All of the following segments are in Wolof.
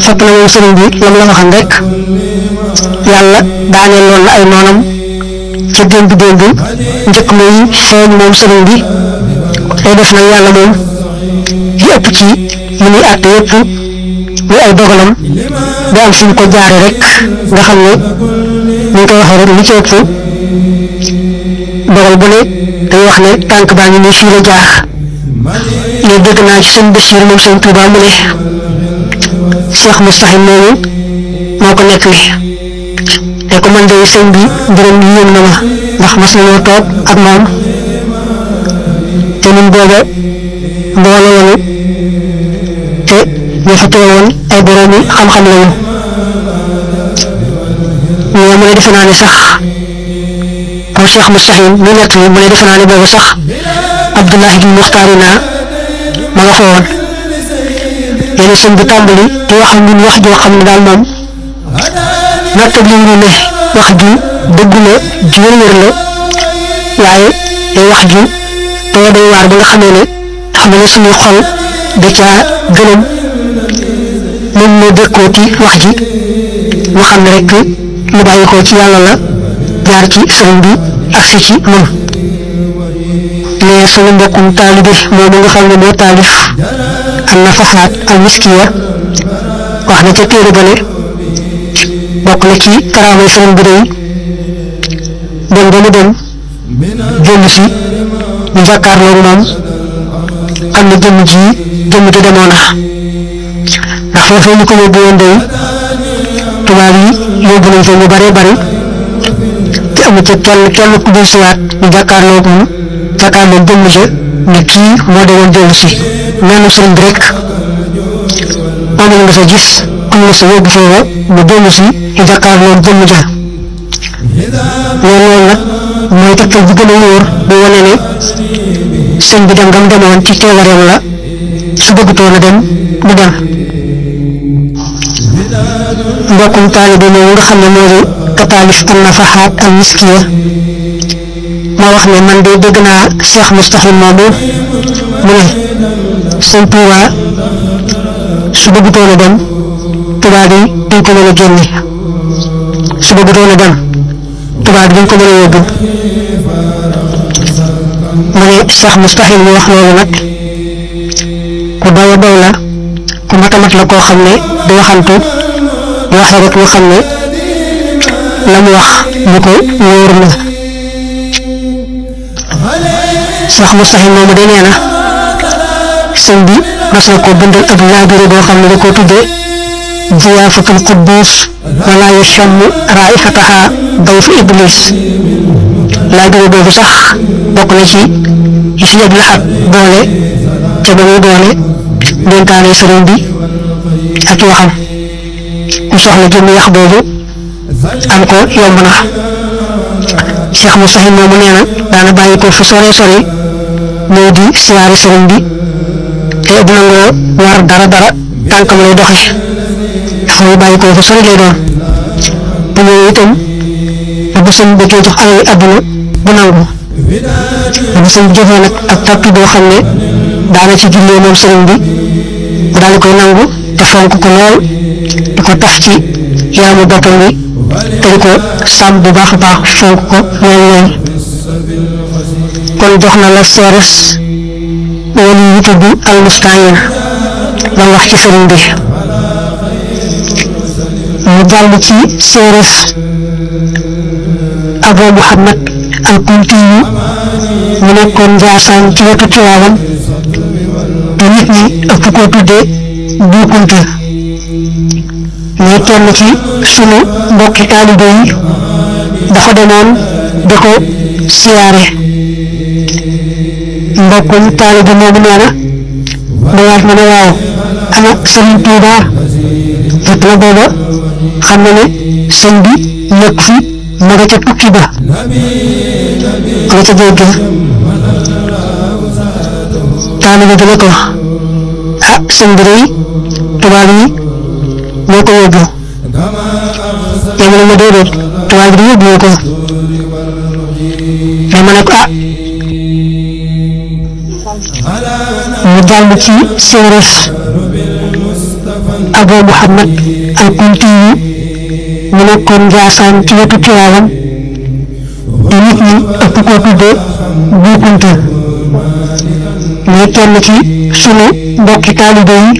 fekk na moom sëriñ bi la mu la waxan rek yàlla daaneeloon na ay noonam ca démb njëkk muy feeñ moom sëriñ bi day def nag yàlla moom li ëpp ci li muy àtte yëpp muy ay dogalam day am fu mu ko jaare rek nga xam ne ni ñu koy waxee rek li ci ëpp dogal bu ne day wax ne tànk baa ngi nii fii la jaar ne dégg naa ci sëñ Bachir moom sëñ Touba mu ne Cheikh Moustahine moomu moo ko nekk li te ko man de sëñ bi mbiram yéem na ma ndax mas nañoo toog ak moom te ñun booba mbooloo lañu te ñoo fa teewoon ay boroomi xam-xam lañu ñoo mu ne defe naa ne sax moom Cheikh Moustahine mu nekk li mu ne defe naa ne boobu sax Abdoulahi bi Muxtaarina ma nga fa woon yéen sëñ bi tàmbali di wax ak ñun wax joo xam ne daal moom nattab li ñu ne wax ju dëggu la ju wér-wér la waaye day wax ju too day waar ba nga xamee ne xam ne suñu xol da caa gëlëm moom moo dëkkooti wax ji mu xam ne rek lu bàyyi ko ci yàlla la jaar ci sëriñ bi agsi ci moom mais suñu mbokkum taalibe moomu nga xam ne moo taalif an nafahaat al miskiya wax na ca téere ba ne bokk na ci karaamay sëriñ bi day dem ba mu dem jënd si ñu jàkkaarloog moom xam ne jëmm ji demoon na ndax foofee ñu ko yóbbu woon day tubaab yi yóbbu nañ fa ñu bare bari te amu ca kenn ku dul siwaat ñu jàkkaarloog jëmm ja ne kii moo demoon dellu si mel sëriñ bi rek moom lañ nga fa gis am na sa yóbbu foofa mu dellu si ñu jàkkaarloog jëmm ja loolu nag mooy tegtal bi gën a wóor bu wane ne sëñ bi dem ngam demoon ci teewareem la su bëggutoon a dem du dem mbokkum taalibe moomu nga xam ne moo di kataalif an nafahaat al miskiya moo wax ne man de dégg naa Cheikh Moustahine moomu mu ne sëñ Touba su bëggutoon a dem tubaab yi duñ ko mën a génne su bëggutoon a dem tubaab bi duñ ko mën a yóbbu mu ne Cheikh Moustahine mu wax loolu nag ku doy a doy la ku mat a mat la koo xam ne du waxantu du waxee rek ñu xam ne la mu wax lu ko wóor la Cheikh Moustahine moomu de nee na sëñ bi mas na ko bindal ak laabire boo xam ne da koo tuddee ziyaafatul quddus wala yashammu raihataha dayfu iblis laabire boobu sax bokk na ci yi si Abdul Ahad boole te ba muy boole dénkaane sëriñ bi ak waxam ku soxla jëmm wax boobu am ko yomb na Cheikh Moustahine moomu nee na daana bàyyi ko fu sore sore ñëw di siyaare sëriñ bi te bu nangoo war dara tànkam lay doxe ndax muy bàyyi ko fu sore lay doon bu ñëwee itam bu sëñ bi koy jox alal àdduna bu nangu bu sëñ bi joxee nag ak tappi boo xam ne daana ci jullee moom sëriñ bi mu daal di koy nangu te fonk ko lool di ko taf ci yaamu boppam bi te di ko sàmm bu baax a baax fonk ko lool kon jox na la seeres wala yi tudd almustayin la wax ci sëriñ bi mu jàll ci seeres Abu Muhammad al Kuntiyu mu nekkoon Njaasaan ci wetu Tiwaawan te nit ñi ëpp koo tuddee Bu Kunta muy kenn ci sunu mbokki taalibe yi dafa demoon di ko siyaare mbokkum taalibe moomu nee na mu waat ma ne waaw ana Sëriñ Tuuba fekk na booba xam na ne sëñ bi nekk fi ma nga ca tukki ba ma nga ca géej ga taalibe bi ne ko ah sëñ bi day tubaab yi ñoo ko yóbbu yàlla na ma déedéet tubaab bi di yóbbu ko mais ma ne ko ah mu jàll ci séeréer Abu Muhammad al-Kunti mu nekkoon Njaasaan ci wetu Tiwaawan te nit ñi ëpp koo tudde Bu Kunta muy kenn ci sunu mbokki taalibe yi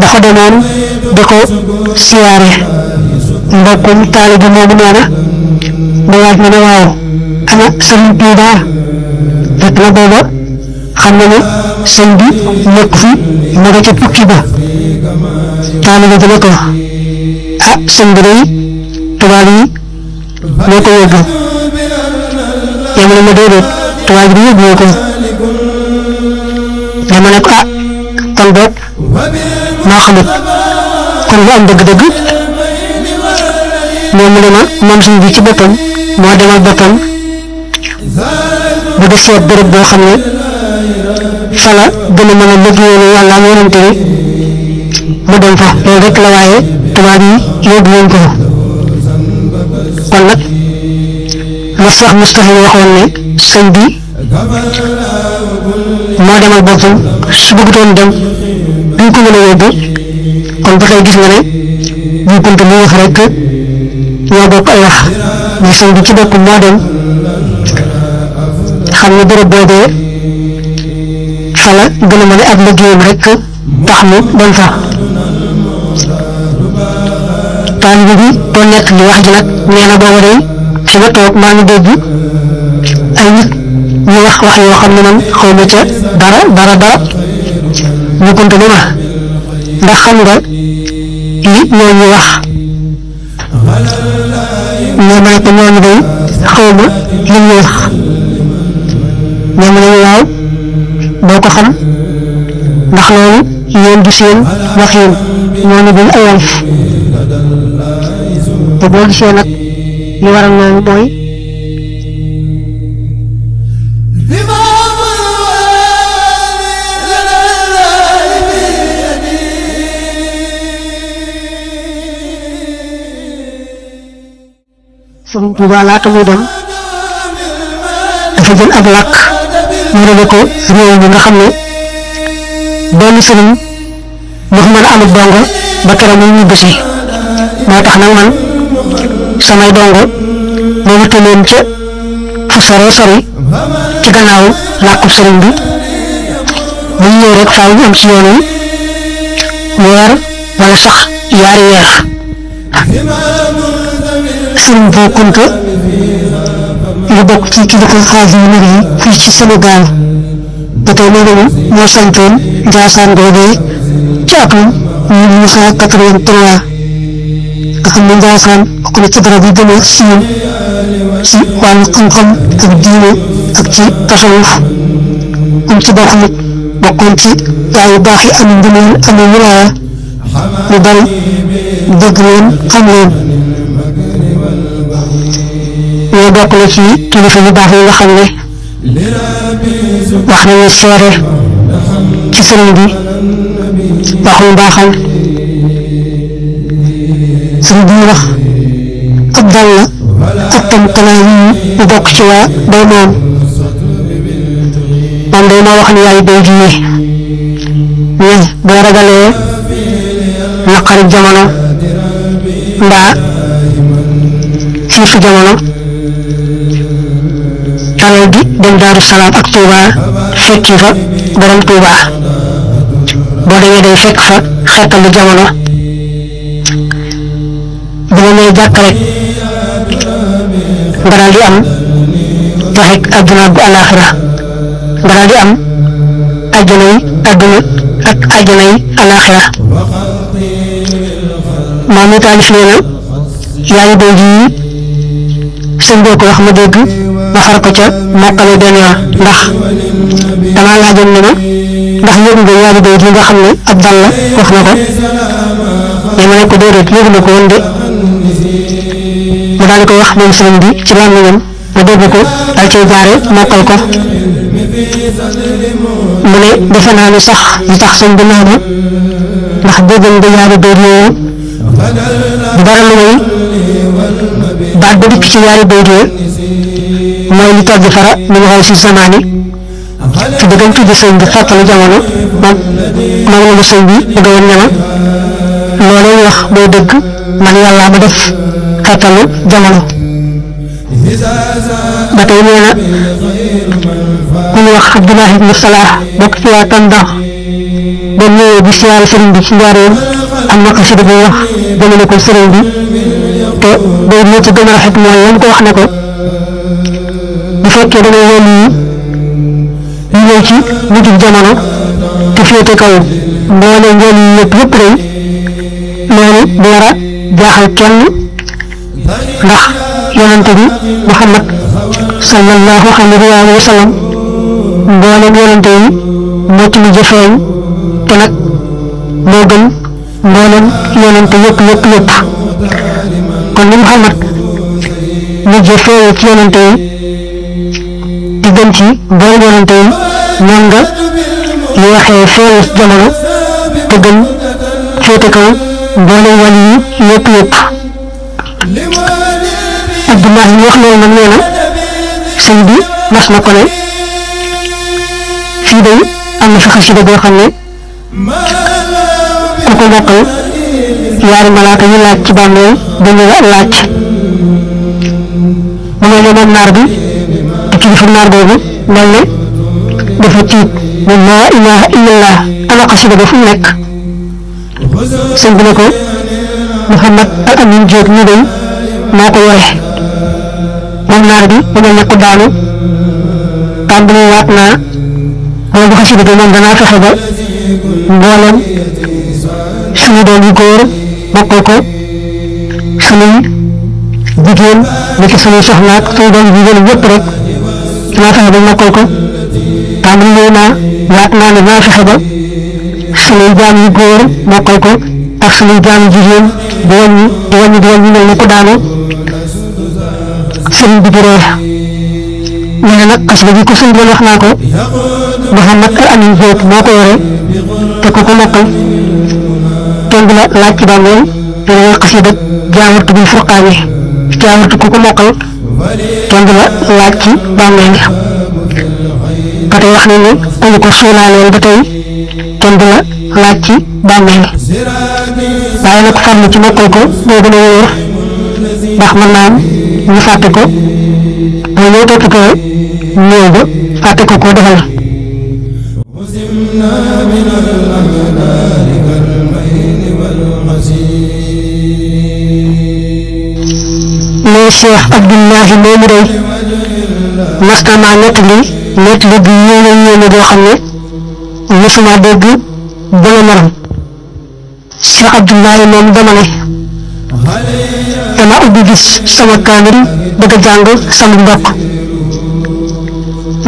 dafa demoon di ko siyaare mbokkum taalibe moomu nee na ba laaj ma ne waaw ana Sëriñ Tuubaa fekk na booba xam na ne sëñ bi nekk fi ma nga ca tukki ba taalibe bi ne ko ah sëñ bi day tubaab yi ñoo ko yóbbu yow ne ma déedéet tubaab bi yóbbu ko dama ne ko ah kon boog maa xamut kon lu am dëgg-dëgg moom mu ne ma moom sëñ bi ci boppam moo demal boppam bu di seet béréb boo xam ne fa la gën a mën a liggéeyal yàlla ak yonente bi mu dem fa loolu rek la waaye tubaab yi yóbbu woon ko kon nag la Cheikh Moustapha waxoon ne sëñ bi moo demal boppam su bëggutoon dem duñ ko mën a yóbbu kon ba tey gis nga ne Bu Kunta mu wax rek ñoo bokk ay wax mais sëñ bi ci boppam moo dem xam ne béréb boobee fa la gën a mën a ab liggéeyam rek tax mu dem fa taalibe bi doon nekk li wax ji nag nee na booba day fi ma toog maa ngi dégg ay nit ñu wax wax yoo xam ne man xaw ma ca dara Bu Kunta ne ma ndax xam nga li ñooñu wax ñoo ma ne ko ñooñu day xaw ma li ñu wax ñoo ma ne waaw boo ko xam ndax loolu yéen du seen waxin ñooñu duñ ay wolof te boo gisee nag li waral loolu mooy Sëriñ Tuubaa laata muy dem dafa jël ab làkk ñërale ko réew mi nga xam ne benn sëriñ dafa mën a amul dongo ba keroog muy ñibbisi moo tax nag man samay dongo ma wuti leen ca fu sore sori ci gannaaw làkkub sëriñ bi bu ñu ñëw rek faaw ñu am ci yoon wi weer wala sax yaari weer Sëriñ Bu Kunta lu bokk ci kilifa xaalis yu mag yi fii ci Sénégal ba tey nee nañu moo santoon Njaasaan googee ci atum 1983 nga xam ne Njaasaan bokk na ci barab yi gën a siiw ci wàllu xam-xam ak diine ak ci tasawuf am ci bokk nit bokkoon ci gaa yu baax yi am ngëneel am wilaaya ñu bari dégg leen xam leen ñoo bokk na ci kilifa yu baax yi nga xam ne wax nañu seere ci sëriñ bi waxuñu baaxal sëriñ bi ñu wax ab dal la ak tam talaa yi ñu bokk ci waa day moom man day maa wax ne yaay day jiyee mais boo ragalee naqari jamono mbaa xiifu jamono talal gi dem Daaru Salaam ak Touba fekki fa borom Touba boo demee day fekk fa xettalu jamono bu la nee jàkk rek nga daal di am waxek adduna bu alaxira nga daal di am ajjanay adduna ak ajjanay alaxira maam mi taalif nee na yaa ngi dégg yi sëñ boo ko wax ma dégg ma far ko ca mokkale benn yoon ndax damaa laajoon ne ma ndax yëg nga yaa ngi dégg yi nga xam ne ab dal la wax na ko mais ma ne ko déedéet yëg na ko woon de mu daal di koy wax moom sëriñ bi ci làmmiñam ma dégg ko daal cay jaare mokkal ko mu ne defe naa ne sax li tax sëñ bi noonu ndax dégg nga yaa ngi dégg yooyu bu dara lu may baat ba dikk ci ñaari bayt mooy li togg fara min xaw si zamaani te dëggam tuddi sëñ bi xettalu jamono moom la sëñ bi bëgg woon ñama loolee wax mooy dëgg man yàlla ma def xettalu jamono ba tey nee na ku ñu wax Abdullah ibn Salah bokk ci waa Tandax ba ñëwee bi siyaare sëriñ bi ci njaareem am na xasida bu wax jëmale ko sëriñ bi te day lu ci gën a rafet mooy yam ko wax ne ko bu fekkee da ngay wàllu yi ñëw ci mujjug jamono te féete kaw mboole njël yi yëpp rëy loolu du war a jaaxal kenn ndax yonante bi Muhammad sallallahu alayhi wa sallam mboolem yonante yi moo ci mujj feeñ te nag moo gën mboolem yonante yëpp kon ni Muhammad mujj feeñ ci yonante yi di gën ci mboolem yonante yi ñoom nga yéexee feeñ jamono te gën féete kaw mboolem wàll yi yëpp Abdullah ñu wax loolu nag nee na sëñ bi mas na ko ne fii day am na fi xasida boo xam ne ku ko mokkal yaari malaaka yi laaj ci bàmmeel dañu laaj mu ne moom naar bi di kilifa naar boobu mel ne dafa tiit ne laa ilaha illallah ana xasida ba fu mu nekk sëñ bi ne ko Muhammad al Amin Diop ñu day moo ko yore moom naar bi mu mel ne ko daanu tàmbali waat naa wala bu xasida bi moom danaa fexe ba mboolem suñu doom yu góor mokkal ko suñuy jigéen ni ki suñuy soxna ak suñu doom yu jigéen yëpp rek danaa fexe ba mokkal ko tàmbali naa waat naa ne danaa fexe ba suñuy jaam yu góor mokkal ko ak suñuy jaam yu jigéen di wàññi mel ne ko daanu sëriñ bi di reer nee na nag xasida bi ko sëriñ bi wax naa ko Muhammad al Amin Diop moo ko yore te ku ko mokkal kenn du la laaj ci bàmmeel te da ngay xasida jaawartu bil furqaani jaawartu ku ko mokkal kenn du la laaj ci bàmmeel ba tey wax nañ ne ku ñu ko suulaaleel ba tey kenn du la laaj ci bàmmeel waaye nag farlu ci mokkal ko moo gën a wóor ndax mën naa am ñu fàtte ko mooy ñoo topp ko néew ba fàtte ko koo defal mais Cheikh Abdullahi moomu day mas na maa nettali bu yéeme boo xam ne mosuma dégg bële morom Cheikh Abdullahi moom dama ne dama ubbi gis sama kaamil bëgg a jàng sama mbokk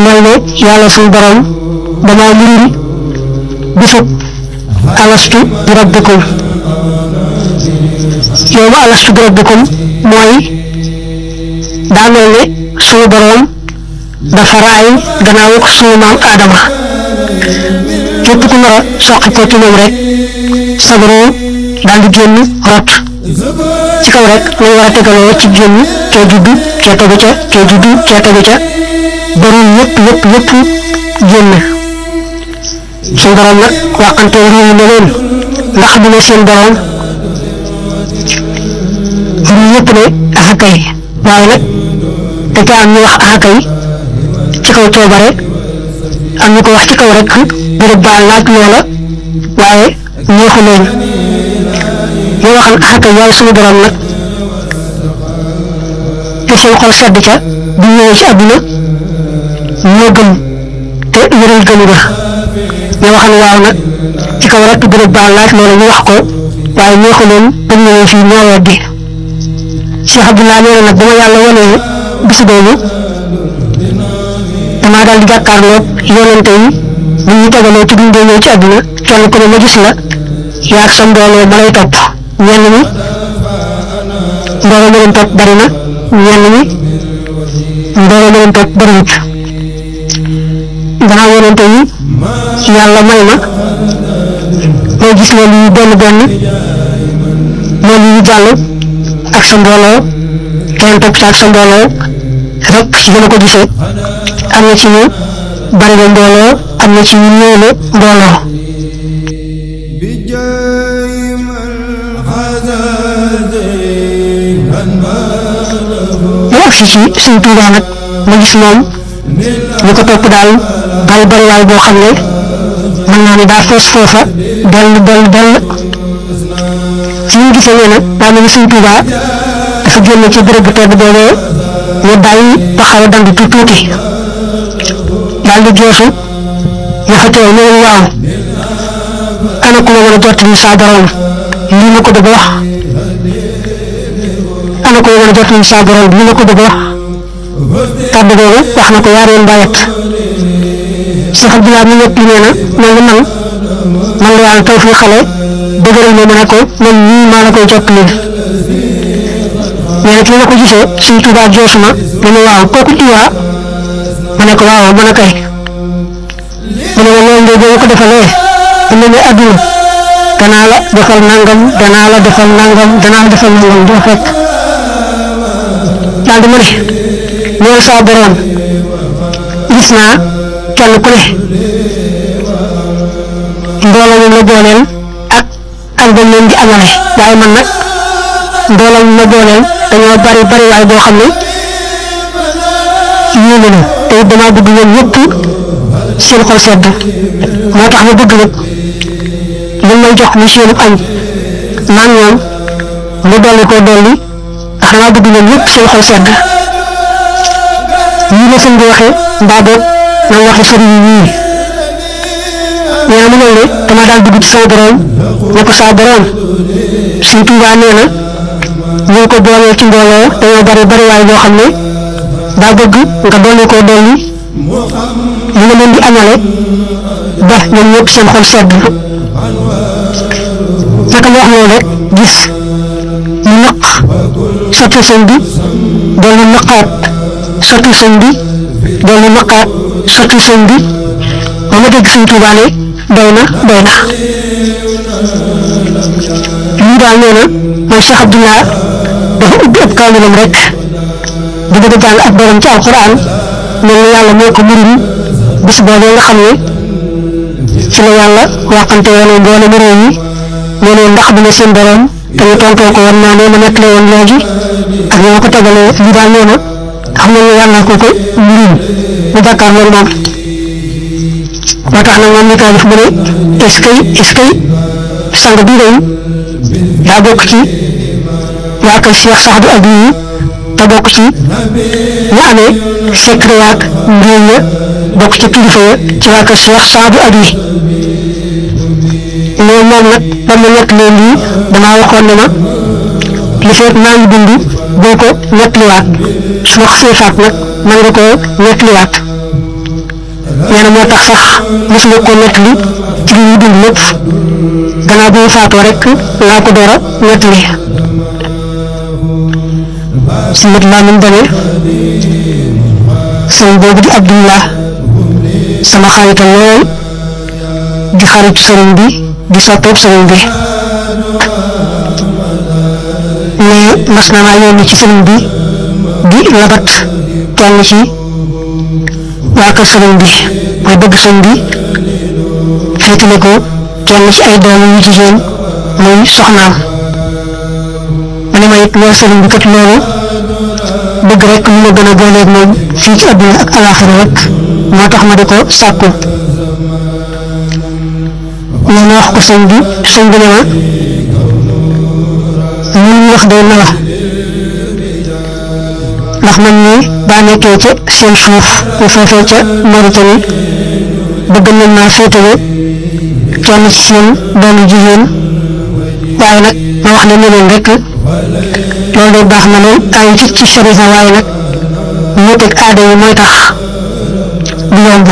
mooy ne yàlla suñu borom damaa lindi bisub alastu bi rabbikum yow ma alastu bi rabbikum mooy daa mel ne suñu borom dafa raay gannaaw suñu maam Aadama képp ku nar a soqi ko ci moom rek sabaroo daal di génn rot ci kaw rek lañ war a tegaloo ci génn kee juddu kee tegu ca kee juddu kee tegu ca borom yëpp génn suñu borom nag waxante réew ne leen ndax du ne seen borom ñu yëpp ne axakay waaye nag da ca am ñu wax axakay ci kaw coobare am ñu ko wax ci kaw rek bërëb baa laaj loola waaye neexu leen ñu waxal axakay waaye suñu borom nag te seen xol sedd ca bu ñëwee ci àdduna ñoo gëm te wéral gëmu ga ñu waxal waaw nag ci kaw rek bërëb baa laaj loola ñu wax ko waaye neexu leen ba ñëwee fii ñoo weddi Cheikh Abdoulaye nee na nag ba ma yàlla wanee bis boobu damaa daal di jàkkaarloog yonente yi bu ñu tegaloo ci buñ dee ñëw ci àdduna kenn ku ne ma gis la yaag sa mbooloo ma lay topp ñenn ñi mbooloo ma leen topp bari na ñenn ñi mbooloo ma leen topp bariwut gannaaw yonente yi yàlla may ma may gis loolu yu benn loolu yu jàll ak sa mbooloo kenn topp ak sa mbooloo rek ci gën a ko gisee am na ci ñu bari na mbooloo am na ci ñu néew la mbooloo mu agsi ci Sëñ Tuubaa nag ma gis moom ñu ko topp daal bari waay boo xam ne mën naa ne daa fees foofa dell ci ñu gisee nee nag daa mel ni Sëñ Tuubaa dafa génn ci béréb bu tedd boobee ñu bàyyi ba xaw a dandu tuuti daal di geesu ñaxa teew ne leen waaw ana ku ma mën a jottali saa borom lii ma ko bëgg wax ana ku ma mën a jottali saa borom lii ma ko bëgg wax kàddu googu wax na ko yaar yoon bàyyet Cheikh Abdoulaye mi ñett li nee na man la yàlla taw fii xale dëgëral ma ne ko man ñii maa la koy jottali mais nag li ma ko gisee Sëñ Tuubaa joosu ma ne ma waaw kooku Tuubaa ma ne ko waaw mën a kay mu ne ma loolu de boo ko defalee am na adduna danaa la defal nangam danaa la defal nangam doo fekk daal di ma ne loolu saa borom gis naa kenn ku ne mbooloo moom la booleel ak dañ leen di amale waaye man nag mbooloo moom la booleel dañoo bari waaye boo xam ne yéeme na te it damaa bëgg ñoom ñëpp seen xol sedd moo tax ma bëgg nag li may jox mu seenu añ naan ñoom mu dolli ndax damaa bëgg ñoom ñëpp seen xol sedd ñii la sëñ bi waxee mbaa boog na waxe sëriñ yi ñii nee na mu mel ne dama daal dugg ci sama borom ne ko saa borom Sëñ Tuubaa nee na ñu ngi ko boolee ci mbooloo dañoo bari waaye boo xam ne daa bëgg nga dolli li nga leen di añale ba ñoom ñëpp seen xol sedd naka nga wax loolu rek gis ñu naq sotti sëñ bi dolli naqaat sotti sëñ bi dolli naqaat sotti sëñ bi ba ma dégg Sëñ Tuubaa ne doy na lii daal nee na mooy Cheikh Abdoulaye dafa ubbi ab kaamilam rek di bëgg a jàng ak borom ci alquran mel ni yàlla moo ko murim bis boobee nga xam ne ci la yàlla waxante woon mboolem réew yi ne leen ndax dina seen borom te ñu tontoo ko woon naa ne ma nettali woon léegi ak ñoo ko tegalee lii daal nee na xam nañ ne yàlla ko murim mu jàkkaarloo moom moo tax nag moom ñu taalif mu ne est-ce que sang bi day daa bokk ci waa kër Cheikh Saadu Abi yi te bokk ci ñu amee secret yaak mbir ya bokk ci kilifa ya ci waa kër Cheikh Saadu Abi loolu moom nag ba ma nekk leen lii damaa waxoon ne ma li fekk maa ngi dund boo ko nettaliwaat su ma xasee faat nag mën nga koo nettaliwaat nee na moo tax sax mosuma ko nettali ci li ñuy dund lépp gannaaw bi mu faatoo rek laa ko door a nettali si mat laa mun dane sëñ boobu di Abdullah sama xarita lool di xaritu sëriñ bi di soppeeb sëriñ bi mais mas na maa yónni ci sëriñ bi di labat kenn ci waa kër sëriñ bi mooy bëgg sëriñ bi féetale ko kenn ci ay doom yu jigéen muy soxnaam ma ne ma it loolu sëriñ bi kat loolu bëgg rek mu ma gën a booleeg moom fii ci àdduna ak alaaxira rek moo tax ma di ko sàkku nee na wax ko sëñ bi ne ma ñu wax day na la ndax man ñii daa nekkee ca seen suuf mu foofee ca Mauritanie bëgg nañ maa féetale kenn ci seen doomu jigéen waaye nag ma wax ne leen rek loolu day baax na lool ay ci sarifa waaye nag wuuteeg aada yi mooy tax du yomb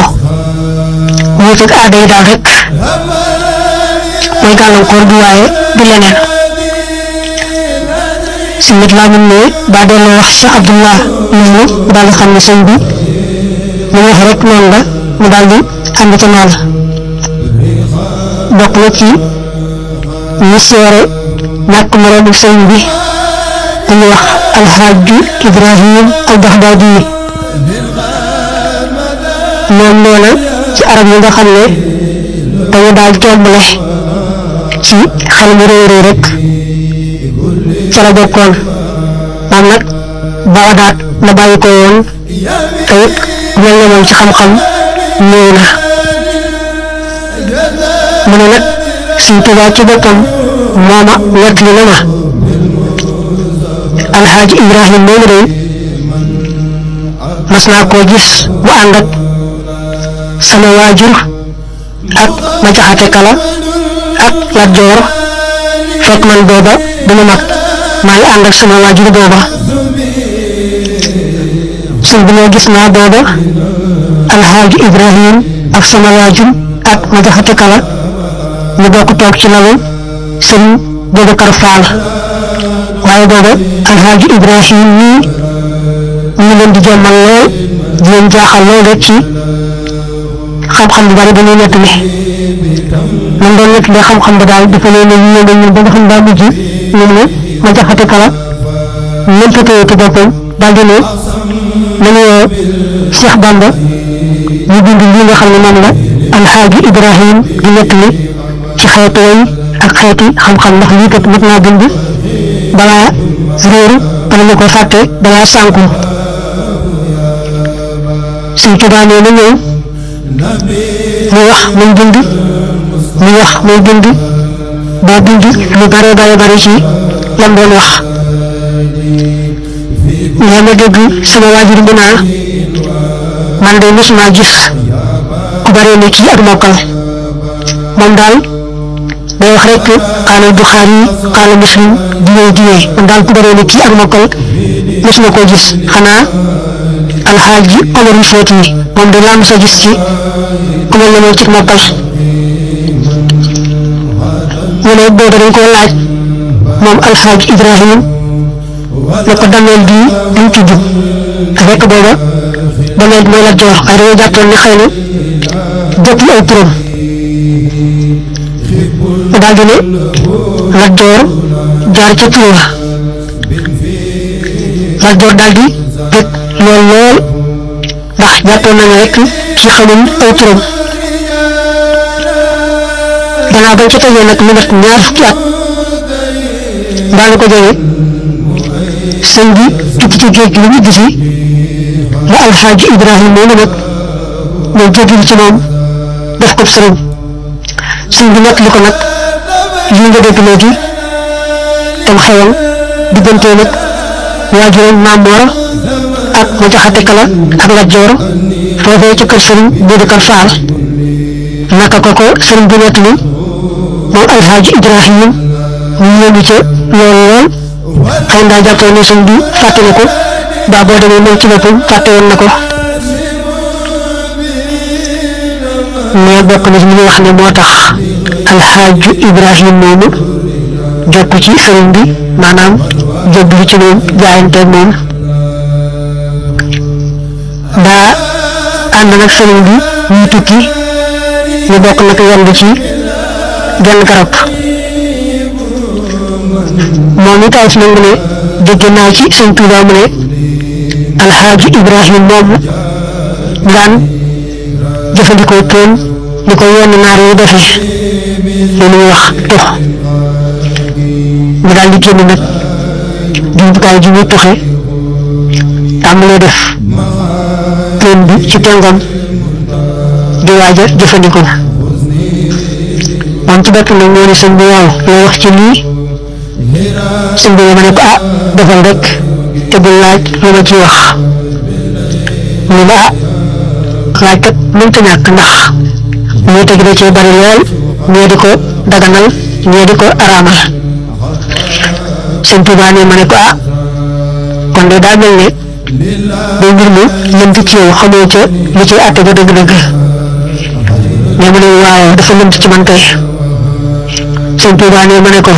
wuuteeg aada yi daal rek mooy gàllankoor bi waaye du leneen si nit laa mun ne daa delloo wax Cheikh Abdullah noonu daal di xam ne sëñ bi mu wax rek noonu la mu daal di ànd ca noonu bokk na ci ñi seere ñàkk moroomu sëñ bi ku ñu wax alxaaju Ibrahim al Baxdaadi moom noona ci arab yi nga xam ne dañu daal jombale ci xel mu réy réy rek ca la bokkoon moom nag Bagdaad la bàyyi ko woon te it mel na moom ci xam-xam néew na mu ne nag Sëñ Tuubaa ci boppam mooma nett li na ma Alxaaji Ibrahim moomu de mas naa koo gis mu ànd ak sama waajur ak ma jaxate kala ak Lat Joor fekk man booba dama mag maa ngi ànd ak sama waajur booba suñ bi ne gis naa booba Alxaaji Ibrahim ak sama waajur ak ma jaxate kala ñu bokk toog ci lalu sëñ Boubacar Fall waaye booba Alxaaji Ibrahim nii ñu ngi leen di jommal lool di leen jaaxal lool rek ci xam-xam bu bari ba ñuy nettali man doon nettali xam-xam ba daal dafa leen a ñëw ñun ba nga xam daa mujj ñun ne ma jaxate kala lëmpatee te boppam daal di ne nañu woo Cheikh Bamba ñu bind li nga xam ne moom la Alxaaji Ibrahim di nettali ci xeetu way ak xeeti xam-xam ndax lii kat mën naa bind balaa réer bala ñu ko fàtte balaa sànku Sëñ Tuubaa nee na ñëw mu wax muy bind mu wax muy bind ba bind lu bare bare ci lam doon wax nee ma dégg sama waajur bi naa man de mosuma gis ku bare ni kii ak mokkal moom daal day wax rek qaala Buxaari qaala Muslim diwee moom daal ku bare ni kii ak mokkal mosuma koo gis xanaa Alxaaji Omarul Fuuti moom de laa mos a gis ci ku mel ne moom ci mokkal ñu ne booba dañ koo laaj moom Alxaaji Ibrahim ne ko dameel bii duñ tudd te fekk booba dameel bi mooy Lat Joor waaye dañoo jàppoon ne xëy na jotul ay turam mu daal di ne Lat Joor jaar ca tur wa Lat Joor daal di bëgg lool ndax jàppoon nañu rek ci xamul ay turam gannaaw bañ ca tegee nag lu mat ñaar fukki at daanu ko jege sëñ bi tukki ci géej gi lu ñu si la Alxaaji Ibrahim moomu nag ñoo jéggi ci moom def ko sëriñ sëñ bi nekk li ko nag lii nga dégg léegi tam xewal diggante nag waajuram Maam Moor ak ma jaxate kala ak Lat Joor foofee ci kër sëriñ Boubacar Fall naka ko sëriñ bi nettali moom Alxaaji Ibrahim ñu yëngu ca loolu lool xëy na jàppoon ne sëñ bi fàtte na ko ba boo demee moom ci boppam fàtte woon na ko mais bokk na ci li ñuy wax ne moo tax Alxaaji Ibrahim moomu jokku ci sëriñ bi maanaam jébbalu ci moom jaayanteeg moom daa ànd nag sëriñ bi ñuy tukki ñu bokk nag yendu ci genn garab moom it ay fi nangu ne dégg naa ci Sëñ Tuubaa mu ne Alxaaji Ibrahim moom daan jëfandikoo poon ni ko yenn naar yi defee li ñuy wax tux mu daal di génn nag jumtukaay ji muy tuxe tàmbalee def poon bi ci tengam di waaj a jëfandikoo moom ci boppam nag moo ne sëñ bi waaw loo wax ci lii sëñ bi ma ne ko defal rek te bul laaj lu ma ci wax mu ne ma laaj kat mënta ñàkk ndax ñoo teg da cee bari lool ñee di ko daganal ñee di ko araamal Sëñ Tuubaa ne ma ne ko kon de daa mel ne day mbir mi lënt ci yow xamoo ca li ciy àtte ba dëgg-dëgg mais mu ne waaw dafa lënt ci man kay Sëñ Tuubaa ne ma ne ko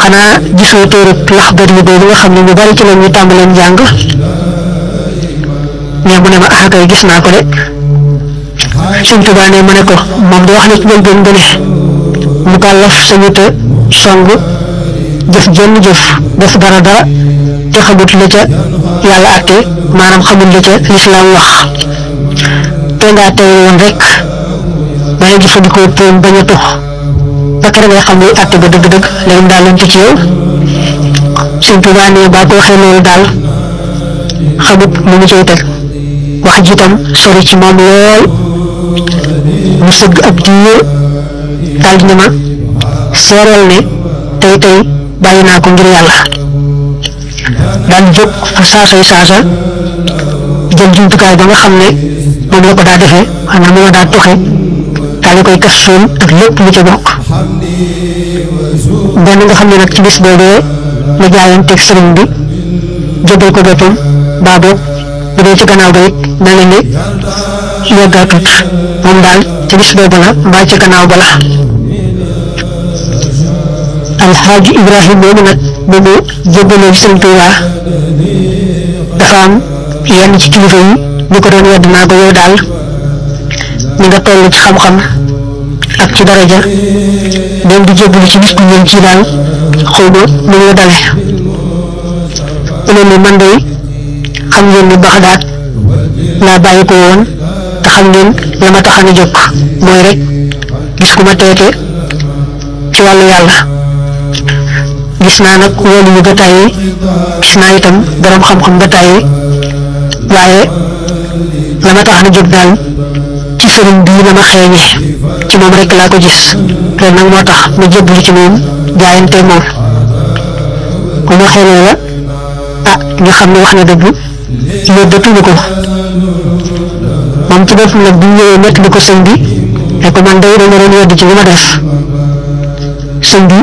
xanaa gisoo téere Laxdari yi boobu nga xam ne ñu bari ci la ñuy tàmbaleen jàng mais mu ne ma kay gis naa ko de Sëñ Tuubaa ne ma ne ko moom di wax na ci njëlbéen nga ne mu kàllaf sañu te song jëf jenn jëf def dara te xamut la ca yàlla àtte maanaam xamut la ca lislaam wax te ngaa tey woon rek waaye jëfandikoo pour bañ a tux ba kere ngay xam ne àtte ba dëgg-dëgg léegi daal lañ ci yow Sëñ Tuubaa ne baa ko waxee loolu daal xamut lu mu cay teg wax ji tam sori ci moom lool mu sëgg ab diir daal di ne ma seereel ne tey bàyyi naa ko ngir yàlla daal di jóg fa saasay saasa jël jumtukaay ba nga xam ne moom la ko daa defee xanaa mu ma daa toxe daal di koy kas suul ak lépp lu ca bokk benn nga xam ne nag ci bis boobee la jaayanteeg sëriñ bi jëbal ko boppam baa boog bu dee ci gannaaw ba it mel na ni yeggaatut moom daal ci bis boobu la mbaa ci gannaaw ba la alxaaji Ibrahima moomu nag ba mu jébbaloo ci Sëriñ Tuubaa dafa am yenn ci kilifa yi ñu ko doon wedd naa ko yow daal ñi nga toll ci xam-xam ak ci daraja dem di jébbalu ci bis bu ñëw ci daal xaw ma nu mu dale mu ne man de xam ngeen ni Baxdaad laa bàyyi ko woon te xam ngeen la ma taxan a jóg mooy rek gis ku ma teete ci wàllu yàlla gis naa nag wóolu yu ba tàyyi gis naa itam borom xam-xam ba tàyyi waaye la ma taxan a jóg daal ci sëriñ bii la ma xeeñe ci moom rek laa ko gis loolu nag moo tax ma jébbalu ci moom jaayante moom bu ma xeelee la ñu xam ne wax na dëgg yóbbatuñu ko moom ci boppam nag bu ñu ñëwee nekk li ko sëñ bi ne ko man day dama doon wedd ci li ma def sëñ bi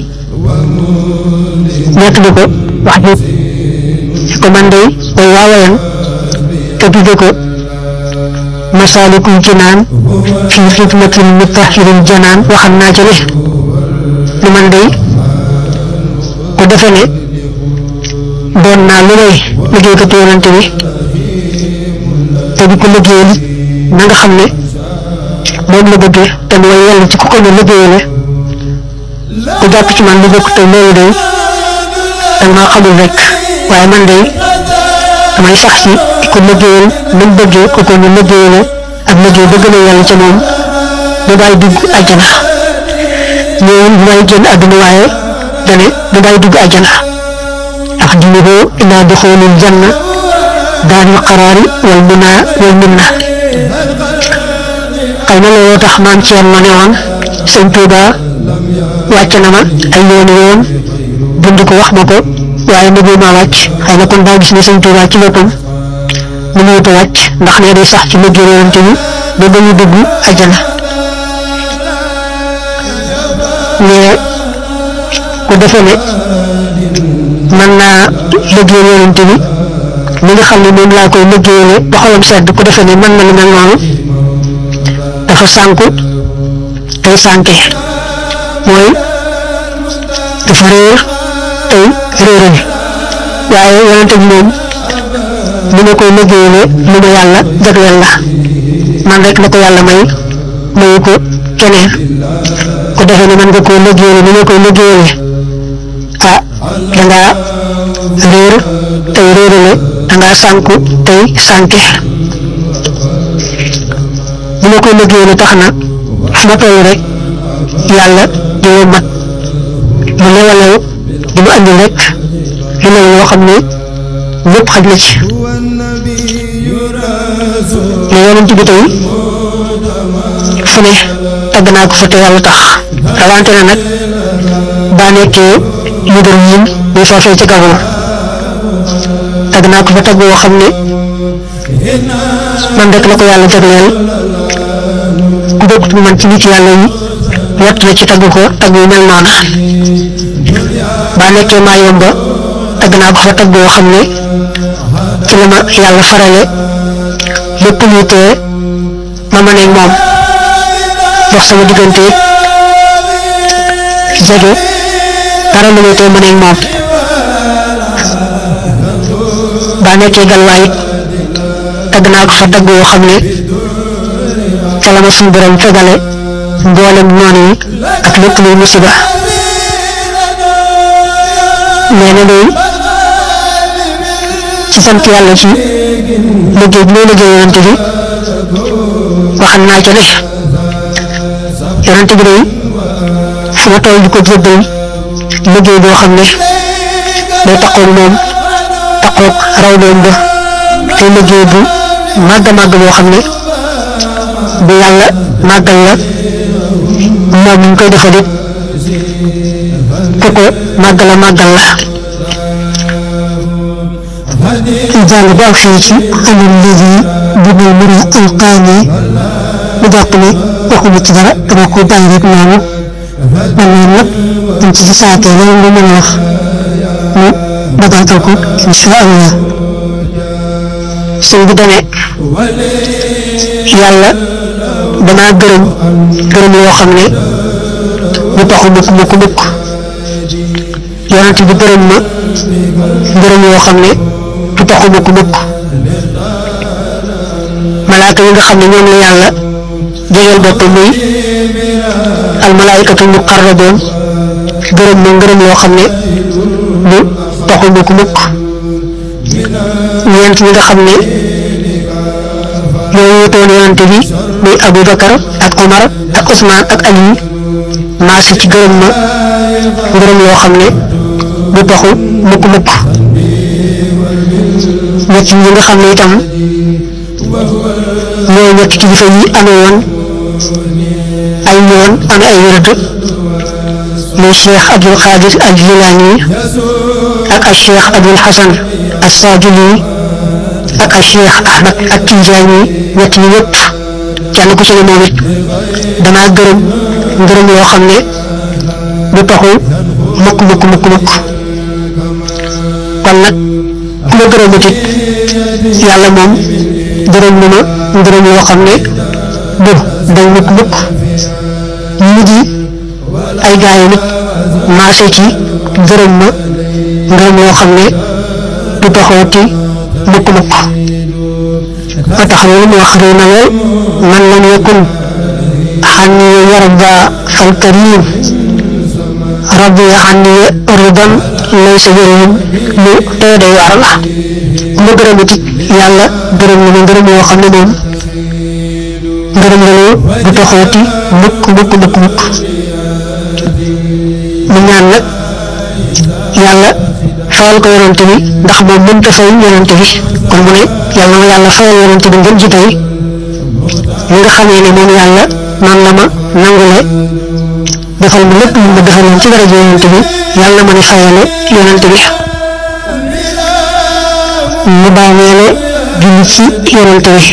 nekk li ko wax ji ne ko man day way waawayan te tudde ko Masaalikul Jinaan fii xidmatil mutahhiril janaan waxam naa ci ne man day ko defe ne doon naa lu lay liggéeykatu Yonent bi te di ko liggéeyal na nga xam ne moom la bëggee te mooy yàlla ci ku ko ne liggéeyale ku jàpp ci man lu bokk te loolu day danga maa xamul rek waaye man day damay sax ci di ko liggéeyal nu mu bëggee ku ko ne liggéeyale ak liggéey bëgg na yàlla ca moom bu daay dugg àjjana ñëwul bu may génn àdduna waaye dane bu daay dugg àjjana أخدمه إلى دخول الجنة دار القرار والمنى والمنة xëy na looloo tax maam Thierno ne woon Sëñ Tuuba wàcc na ma ay yoon bind ko wax ma ko waaye mënul maa wàcc xëy na kon daa gis ne Sëñ Tuuba ci boppam mënut a wàcc ndax ne day sax ci liggéey Yonent bi ba ba ñu dugg àjjana mais ku defe ne mën naa liggéey Yonent bi li nga xam ne moom laa koy liggéeyale ba xolam sedd ku defe ne mën na lu mel noonu dafa sànku tey sànke mooy dafa réer tey réerale waaye Yonent bi moom li ma koy liggéeyale lu ma yàlla jagleel la man rek la ko yàlla may mayu ko keneen ku defe ne mën nga koo liggéeyale ni ma koy liggéeyale dangaa réer tey réerale dangaa sànku tey sànke bu ma koy liggéeyale tax na fu ma toll rek yàlla di ma mat mu lewalew di ma andil rek lu lew loo xam ne lépp xaj na ci mais Yonent bi tey fu ne tagg naa ko fa te yàlla tax rawante na nag baa nekkee yëgal ñun muy foofee ci Gabon tagg naa ko fa tagg woo xam ne man rek la ko yàlla jagleel ku bokkut man ci nit yàlla yi wott na ci tagg ko tagg yu mel noona baa nekkee maa yomba tagg naa ko fa tagg woo xam ne ci la ma yàlla farale lépp luy tee ma mën ak moom dox sama diggante jege dara lu may tee mën ak moom baa nekkee galwaay it tagg naa ko fa tagg woo xam ne ca la ma suñu borom fegale mboolem noonu yi ak lépp luy musiba nee na day ci sant yàlla ci liggéey bi may liggéey Yonent bi waxal naa ca ne yonent bi day fu ma toll di ko jébbal liggéey boo xam ne day taqoog moom taqoog raw doom ba tey liggéey bu màgg màgg boo xam ne bu yàlla màggal la moom ñu koy defal it ku ko màggala màggal la jàng ba ak fii ci amul léegi bi may mën a alqaani mu jàpp ne waxuma ci dara dama ko bàyyi rek noonu man noonu nag dañ ci gisaatee wala lu mën a wax mu dabaatal ko insha allah sëñ bi dane yàlla damaa gërëm yoo xam ne bu taxu mukk yonent bi gërëm ma gërëm yoo xam ne du taxu mukk malaaka yi nga xam ne ñoom la yàlla jegeel boppam muy almalaayikatul muqarraboon gërëm ma ngërëm yoo xam ne du taxu mukk ñeent ñi nga xam ne ñoo wutoon yonent bi muy Abubakar ak Omar ak Ousmane ak Ali maase ci gërëm ma ngërëm yoo xam ne du taxu mukk ñett ñi nga xam ne itam ñoo ñett kilifa yi amee woon ay yoon am ay wérd muy Cheikh Abdul Qadir al Jilani ak al Cheikh Abdul Hasan al Sajili ak al Cheikh Ahmad ak Tijaani ñett ñi ñëpp kenn ku ci ne moom it damaa ngërëm yoo xam ne du taxu mukk kon nag ku ma gërëmut it yàlla moom gërëm na ma ngërëm yoo xam ne du day mukk ñu di ay gaay nit maase ci gërëm ma ngërëm yoo xam ne du taxooti mukk ba tax loolu mu wax rëy na lool man lam yakun xanni yarda fal karim radiya xanni ridan laysa birim lu tey day waar la mu gërëmati yàlla gërëm na ma ngërëm yoo xam ne moom ngërëm la loo du taxooti mukk mu ñaan nag yàlla fayal ko yonent bi ndax moom mënta fay yonent bi kon mu ne yàlla na ma yàlla fayal yonent bi ngeen ji tey li nga xamee ne moom yàlla noonu la ma nangule defal ma lépp lu ma defaloon ci daraja yonent bi yàlla ma ni fayale yonent bi mu daaneele julli ci yonent bi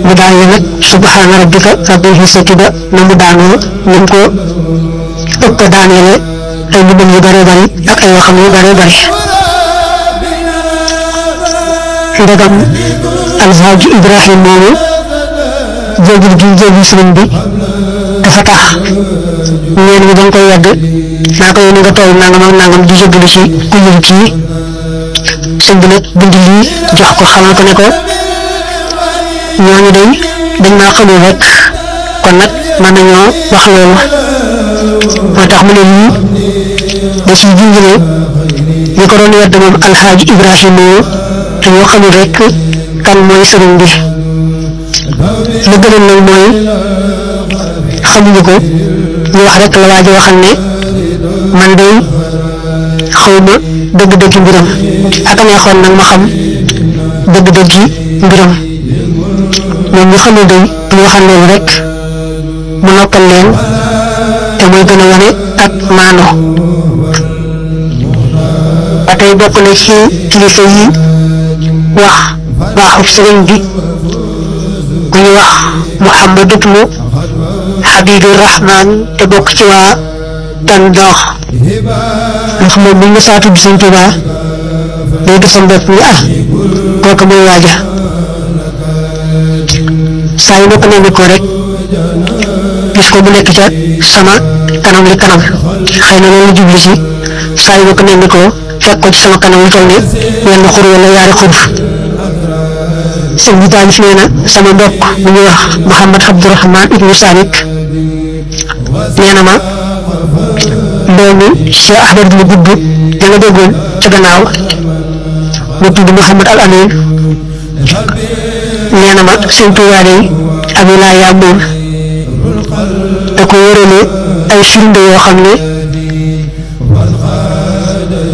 mu daane nag subhaana rabbika rabbil izzati ba na mu daanoo ni mu ko ëpp daaneele ay bindam yu bare bari ak ay waxam yu bare bari ndegam alxaaji Ibrahim moomu jéegil gi jéegi sëriñ bi dafa tax ñeen ñi dañ koy yàgg naa ko yéene nga toog nangam ak nangam di jéggalu ci ku yëg kii sëñ bi nag bind lii jox ko xamal ko ne ko ñooñu day dañ maa xamul rek kon nag mën nañoo wax loolu moo tax mu ne lii da ciy jingile ñi ko doon wedd moom alxaaji Ibrahima moomu dañoo xamul rek kan mooy sëriñ bi li gënoon nag mooy xamuñu ko ñu wax rek la waa ji waxal ne man day xawma dëgg-dëggi mbiram ak a neexoon nag ma xam dëgg-dëggi mbiram ñoom ñu xamul day ñu waxal loolu rek mu noppal leen te mooy gën a wane ak maano ba tey bokk na ci kilifa yi wax baaxub sëriñ bi ku ñu wax Muhammad ibnu Habibur Rahman te bokk ci waa Tandoox ndax moom mi ngi saa tudd Sëriñ Tuubaa day gisam bopp ni kooku mooy waaja saa yu ma ko nemmeekoo rek gis ko mu nekk ca sama kanam li kanam xëy na loolu jublu ci saa yu ma ko nemmeekoo fekk ko ci sama kanam lu toll ne wenn xur wala yaari xur sëñ bi taalif nee na sama mbokk bu ñuy wax Muhammad Abdurahman ibnu Sadik nee na ma doomu Cheikh Ahmad bu gudd da nga déggoon ca gannaaw mu tudd Muhammad al Amin nee na ma Sëñ Tuubaa day ak wilaaya moom da ko wërale ay firnde yoo xam ne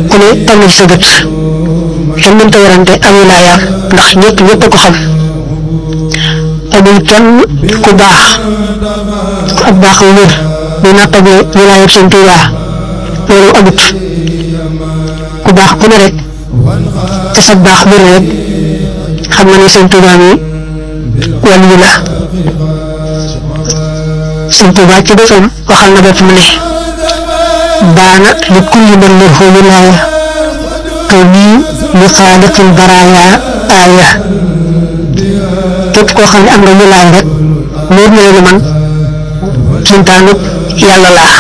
ku ne teg na ci sa bët kenn mënta warante ak wilaayaam ndax ñëpp a ko xam amul kenn ku baax ku ak baax lu wér muy nattable wilaayam Sëñ Tuubaa loolu amut ku baax ku ne rek te sa baax wér rek xam nga ne Sëñ Tuubaa mi wàllu la Sëñ Tuubaa ci boppam waxal na boppam ne baana li kulli man lahu wilaaya kaw nii li xaaliqil baraaya aaya képp koo xam ne am nga wilaaya rek loolu mooy lu man kintaanu yàlla laa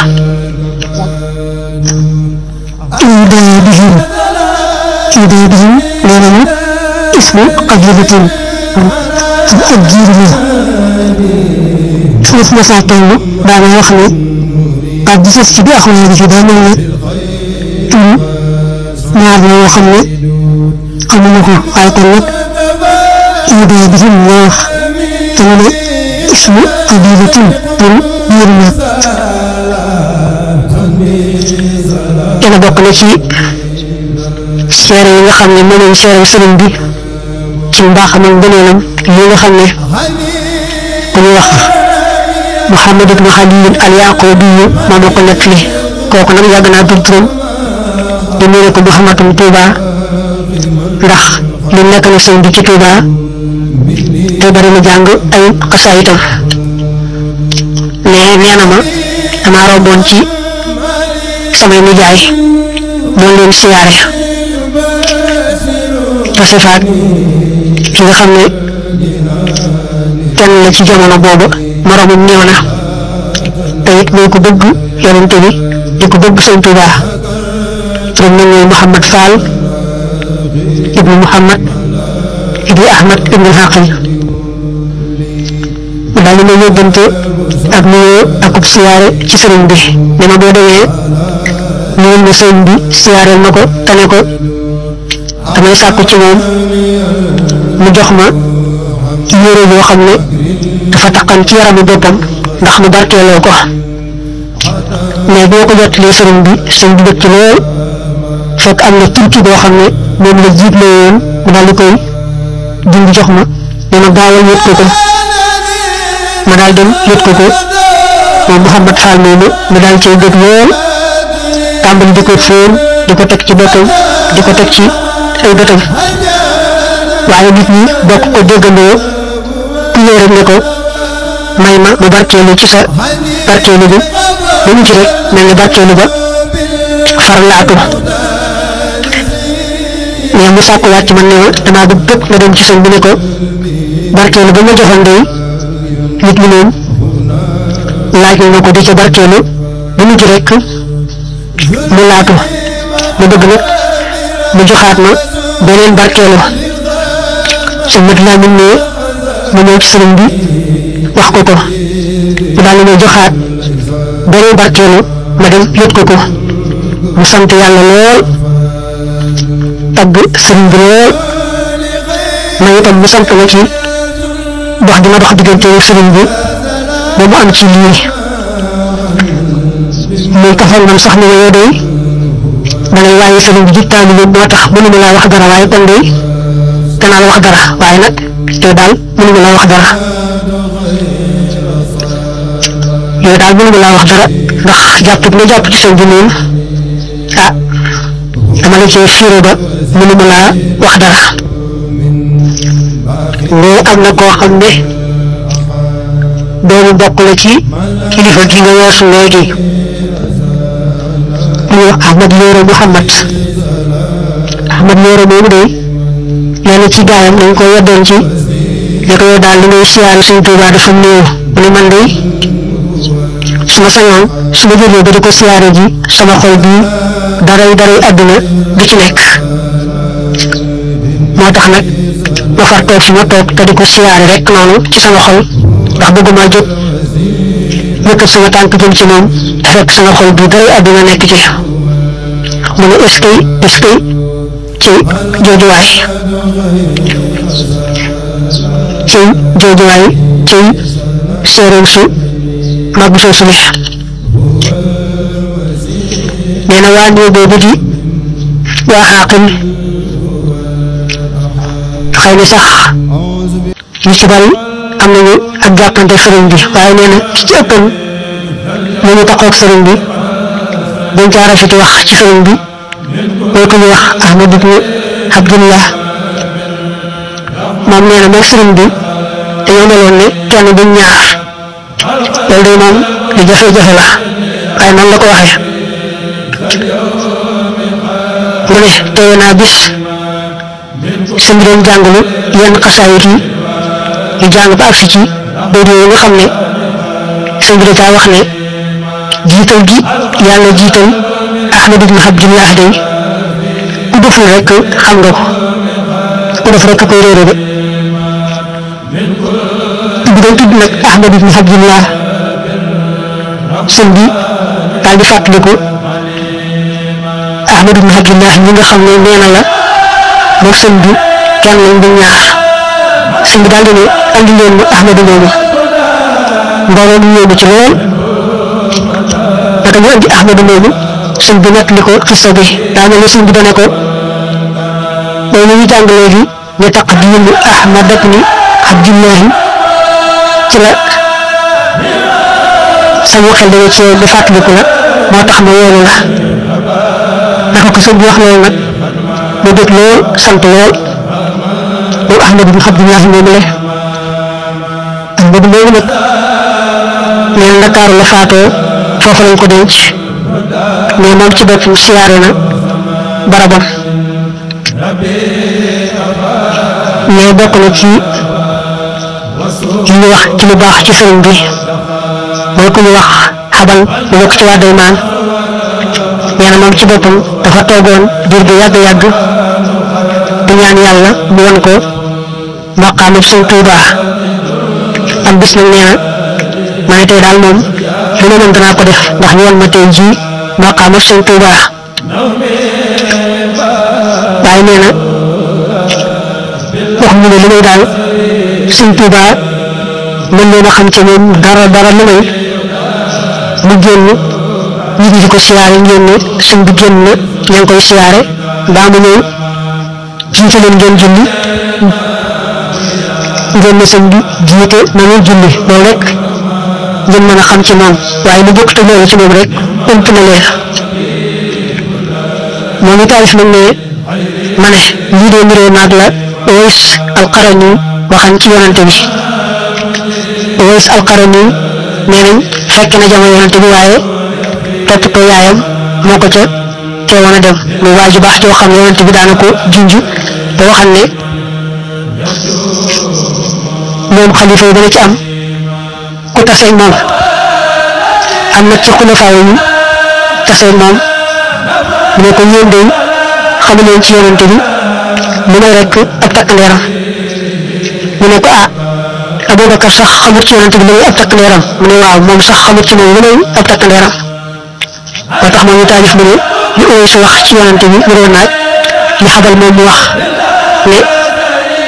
iday bihim nee nañu ismu qabilatin ak jiir la foofu ma saa toll daana wax ne ak di sës ci bi ak wéer fi daa mel ne ñaar la yoo xam ne amuñu ko waaye kon nag iday bihim la wax te mu ne ismu qabilatin pour biir na dana bokk na ci seere yi nga xam ne mën nañu seere sëriñ bi ci mbaaxam ak ngëneelam li nga xam ne ku ñuy wax Muhammad ibn Khalil al-Yaqubi moo ma ko nettali kooku nag yàgg naa tudd turam di nuyu ko Muhammadum Tuuba ndax li nekk na sëriñ bi ci Tuuba te bari na jàng ay xasaayitam nee na ma damaa romboon ci samay nijaay doon leen siyaare tase faat ki nga xam ne kenn la ci jamono boobu moroomam ñëw na te it mooy ko bëgg yonente bi di ko bëgg Sëñ Tuubaa turam na ñooy Muhammad Fall ibnu Muhammad ibnu Ahmad ibnu Haqil mu daal di ma yóbbante ak nuyoo akub siyaare ci sëriñ bi ne ma boo demee nuyul ma sëriñ bi siyaareel ma ko te ne ko damay sàkku ci moom mu jox ma yére boo xam ne dafa taqan ci yaramu boppam ndax mu barkeeloo ko mais boo ko jottalee sëriñ bi bëgg ci lool fekk am na turki boo xam ne moom la jiitloo woon mu daal di koy dindi jox ma ne ma gaawal yët ko ma daal dem yët ko moom Mouhamad Fall moomu mu daal cay bëgg lool tàmbali di ko fóon di ko teg ci boppam di ko teg ci ay bëtam waaye nit ñi bokk ko déggandoo ku ñëw rek ne ko may ma mu barkeelu ci sa barkeelu bi ba mu ci rek mel ni barkeelu ba far laatu mais mu sàkkuwaat ci man ne ma damaa bëgg nga dem ci sëñ bi ne ko barkeelu ba ma joxoon day nit ñi moom laaj na ko di ca barkeelu ba mu ci rek mu laatu ma bëgg nag mu joxaat ma beneen barkeelu su mat laa mun ne mu ñëw ci sëriñ bi wax ko mu daal di may joxaat beneen barkeelu ma dem yët ko mu sant yàlla lool tagg sëriñ bi lool ma itam mu sant ma ci dox di ma dox diggante ak sëriñ bi ba mu am ci lii muy kafal man sax ne yow day da ngay waaye sëriñ bi ji taalibe moo tax mënuma laa wax dara waaye kon day danaa la wax dara waaye nag yow daal mënuma laa wax dara ndax jàpp nga jàpp ci sëñ bi moom dama la cee fiire ba mënuma laa wax dara mais am na koo xam ne doomu bokk la ci kilifa gi nga weesu léegi ñu wax Ahmad Yoro Muhammad Ahmad Yoro moomu day lenn ci gaayam dañ ko yeddoon ci ne ko yow daal li ngay siyaare Sëñ Tuubaa dafa néew mu ne man day su ma sañoon su ma jógee ba di ko siyaare ji sama xol bi daray àdduna du ci nekk moo tax nag ma far toog fi ma toog te di ko siyaare rek noonu ci sama xol ndax bëgguma jóg yëkkat sama tànk jëm ci moom te fekk sama xol bi daray àdduna nekk ci mu ne est-ce que ci joojuwaay cëy joojuwaay cëy séeréem su màgg soosu le nee na waa néew boobu di waa xaaqil xëy na sax ñu ci bari am nañu ak jàppante sëriñ bi waaye nee na ki ci ëppoon ñu ñu taxoog sëriñ bi dañ caa rafeti wax ci sëriñ bi mooy ku ñu wax Ahmad ibn Abdullah moom nee na moom sëriñ bi dañoo meloon ne kenn duñ ñaar loolu day moom li jafe-jafe la waaye noonu la ko waxee mu ne teewe naa bis sëñ bi doon jàngalu yenn xasaayit yi ñu jàng ba agsi ci béy yooyu nga xam ne sëñ bi da caa wax ne jiital gi yàlla jiital Ahmad ibn Abdullah day ku deful rek xam nga ko ku def rek koy réere de bu doon tudd nag Ahmad ibn Abdullah sëñ bi daal di fàttaliku Ahmad ibn Abdullah ñi nga xam ne nee na la moog sëñ bi kenn lañ di ñaar sëñ bi daal di ne andi leen ma Ahmad moomu mbooloo mu yéemu ci lool naka ñu andi Ahmad moomu sëñ bi nettali ko xissa bi daa mel ne sëñ bi dana ko loolu ñu jàng léegi ñu taqdimu Ahmad ibn Abdullah ci la sama xel dana ci di fàttaliku la moo tax ma woolu la naka ko sëñ bi wax loolu nag mu dégg lool sant lool moom Ahmad ibn Abdullah moomu le Ahmad moomu nag nee na Ndakaaru la faatoo foofu lañ ko denc mais moom ci boppam siyaare na barabam mais bokk na ci li ñu wax ci lu baax ci sëriñ bi mooy ku ñu wax xabal mu bokk ci waa Daymaan nee na moom ci boppam dafa toogoon diir bu yàgg-yàgg di ñaan yàlla mu won ko maqaamam Sëñ Tuubaa am bis nag nee na ma ne tey daal moom lu ma mën danaa ko def ndax ñu won ma tey jii maqaamam Sëñ Tuubaa waaye nee na wax mu ne li may daal Sëñ Tuubaa mën leen a xam ci moom dara lu may mu génn nit ñi di ko siyaare ngeen ne sëñ bi génn na ña ngi koy siyaare mbaa mu ñëw jiite leen ngeen julli ngeen ne sëñ bi jiite na ngeen julli loolu rek ngeen mën a xam ci moom waaye lu bokk te loolu ci moom rek ëmp na leer moom i taalif nag ne ma ne lii de niroo naag la Uways al-Qarani waxan ci yonante bi Uways al-Qarani nee nañ fekk na jamono yonante bi waaye toppatoo yaayam moo ko ca teewoon a dem muy waa ju baax joo xam ne yonante bi daana ko junj ba waxal ne moom xalifa yi dana ci am ku tase moom am na ci xulafaa yi tase moom mu ne ko yéen day xamu leen ci yonante bi mu ne rek ab takkandeeram mu ne ko Abubakar sax xamut ci yonante bi lu muy ab takkandeeram mu ne waaw moom sax xamut ci moom lu muy ab takkandeeram moo tax moom ñu taalif mu ne li Uways wax ci yonante bi niroo naaj li xabal moom mu wax ne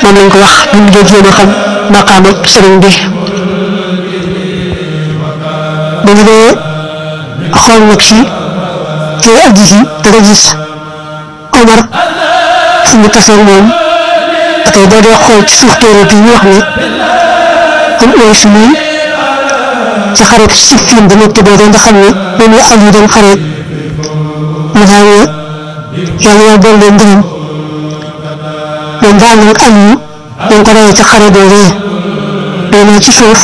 moom lañ ko wax bu ñu jéem a xam maqaama sëriñ bi ba ñu dee xool nag si ci addis yi da nga gis Omar fu mu tasee moom tey boo dee xool ci suuf téere bi ñu wax ne am Uways mii ci xarit Siffin dana tëboo nga xam ne moom la Ali doon xarit Muawiya yàlla yaa doon leen ngërëm moom daal nag Ali ñu ko rawee ci xare boobee doon ci suuf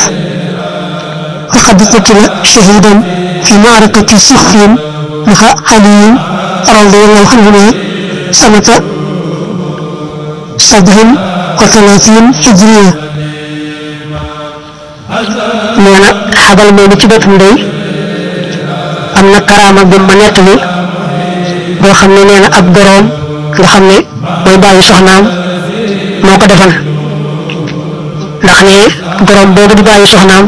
laqad qutila shahidan fi ma'rakati Siffin ma'a Ali radiyallahu anhu sanata 37 hijriya nee na xabal moomu ci boppam day am na karaama bu ma nettali boo xam ne nee na ab boroom nga xam ne mooy bàyyi soxnaam moo ko defal ndax ne boroom boobu di bàyyi soxnaam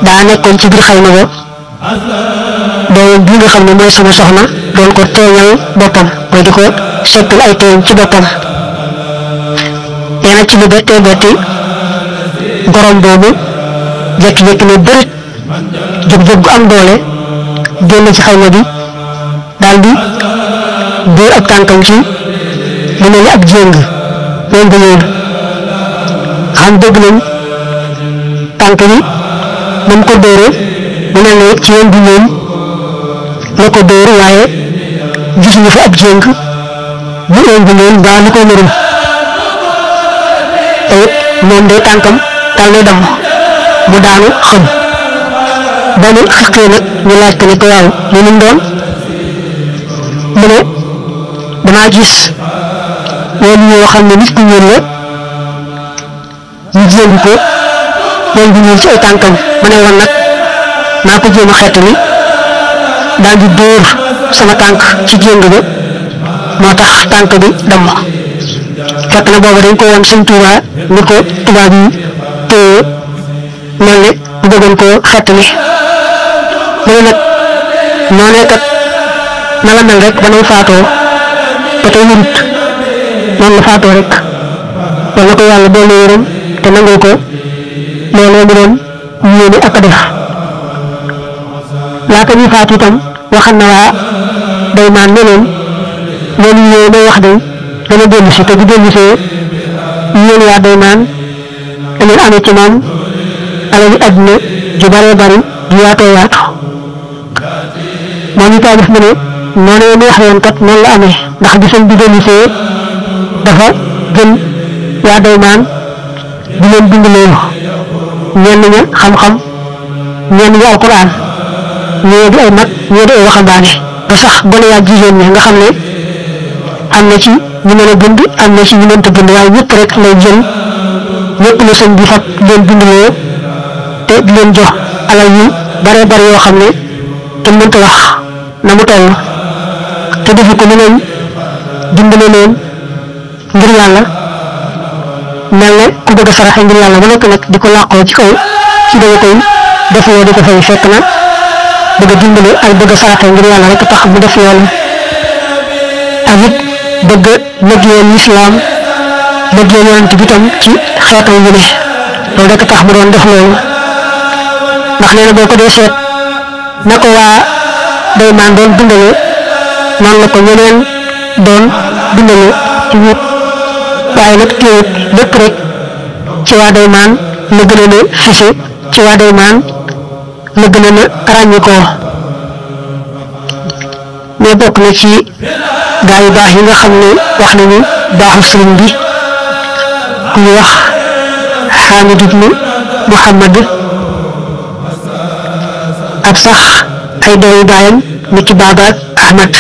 daa nekkoon ci biir xayma ba doomam bii nga xam ne mooy sama soxna doon ko teeñal boppam mooy di ko seetal ay teeñ ci boppam nee na ci lu bettee betti gorom boobu jékki-jékki ne bërit jóg-jóg gu am doole génn ci xayma bi daal di dóor ab tànkam ci lu mel ni ab jéng loolu ba ñëw xam dégg nañ tànk bi na mu ko dóoree mu mel ne ci yoon bi ñoom la ko dóor waaye gisuñu fa ab jéng bu yoon bi ñoom mbaa lu ko nërum te it moom day tànkam dal lay damm mu daanu xam ba mu xiqee nag ñu laaj ko ne ko waaw li mu doon mu ne damaa gis yoon yoo xam ne nit ku ñuul la ñu jéem ko yoon bu ñuul ci ay tànkam ma ne woon nag naa ko jéem a xettali daal di dóor sama tànk ci jéng ba moo tax tànk bi damm fekk na booba dañ ko woon Sëñ Tuubaa ni ko tubaab yi téye mel ne bu bëggoon koo xettali mu ne nag noonee kat na la mel rek ba nay faatoo ba tey wurut noonu la faatoo rek wala na ko yàlla doole yërëm te nangoo ko loolee mu doon yéene ak a def laata ñuy faatu itam waxal na waa day maan ne leen loolu yéene may wax day dana dellu si te bu dellu see yéen waa day maan da leen amee ci moom alali àdduna ju baree bari ju yaatoo yaatu moom itam def mu ne noonu mu wax yoon kat noonu la amee ndax gisam bi dellu see dafa gën waa day maan di leen bind loolu ñenn ña xam-xam ñenn ñi alquran ñoo di ay mag ñoo di ay waxambaane ba sax gone yaa jigéen ñi nga xam ne am na ci ñu mën a bind am na ci ñu mënta bind waaye ñëpp rek lay jël ñëpp la sëñ bi fab leen bindloo te di leen jox alal yu bare bare yoo xam ne kenn mënta wax na mu toll te defu ko lu leen dimbale leen ngir yàlla mel ne ku bëgg a saraxe ngir yàlla ba nekk nag di ko làqoo ci kaw ci danga koy defloo di ko fay fekk na bëgg a dimbale ak bëgg a saraxe ngir yàlla rek tax mu def loolu ak it bëgg a liggéeyal lislaam liggéeyal yonent bi tam ci xeetam yu ne loolu rek tax mu doon def loolu ndax nee na boo ko dee seet na ko waa day maan doon dundale noonu la ko ñeneen doon dundale ci wut waaye nag teewut lépp rek ci waa day maan la gën a na fise ci waa day maan la gën a na ràññikoo mais bokk na ci gaa yu baax yi nga xam ne wax nañu baaxu sëriñ bi ku ñu wax Xaamid ibnu Muhammad ak sax ay dooyu baayam ni ki Baaba ak Ahmad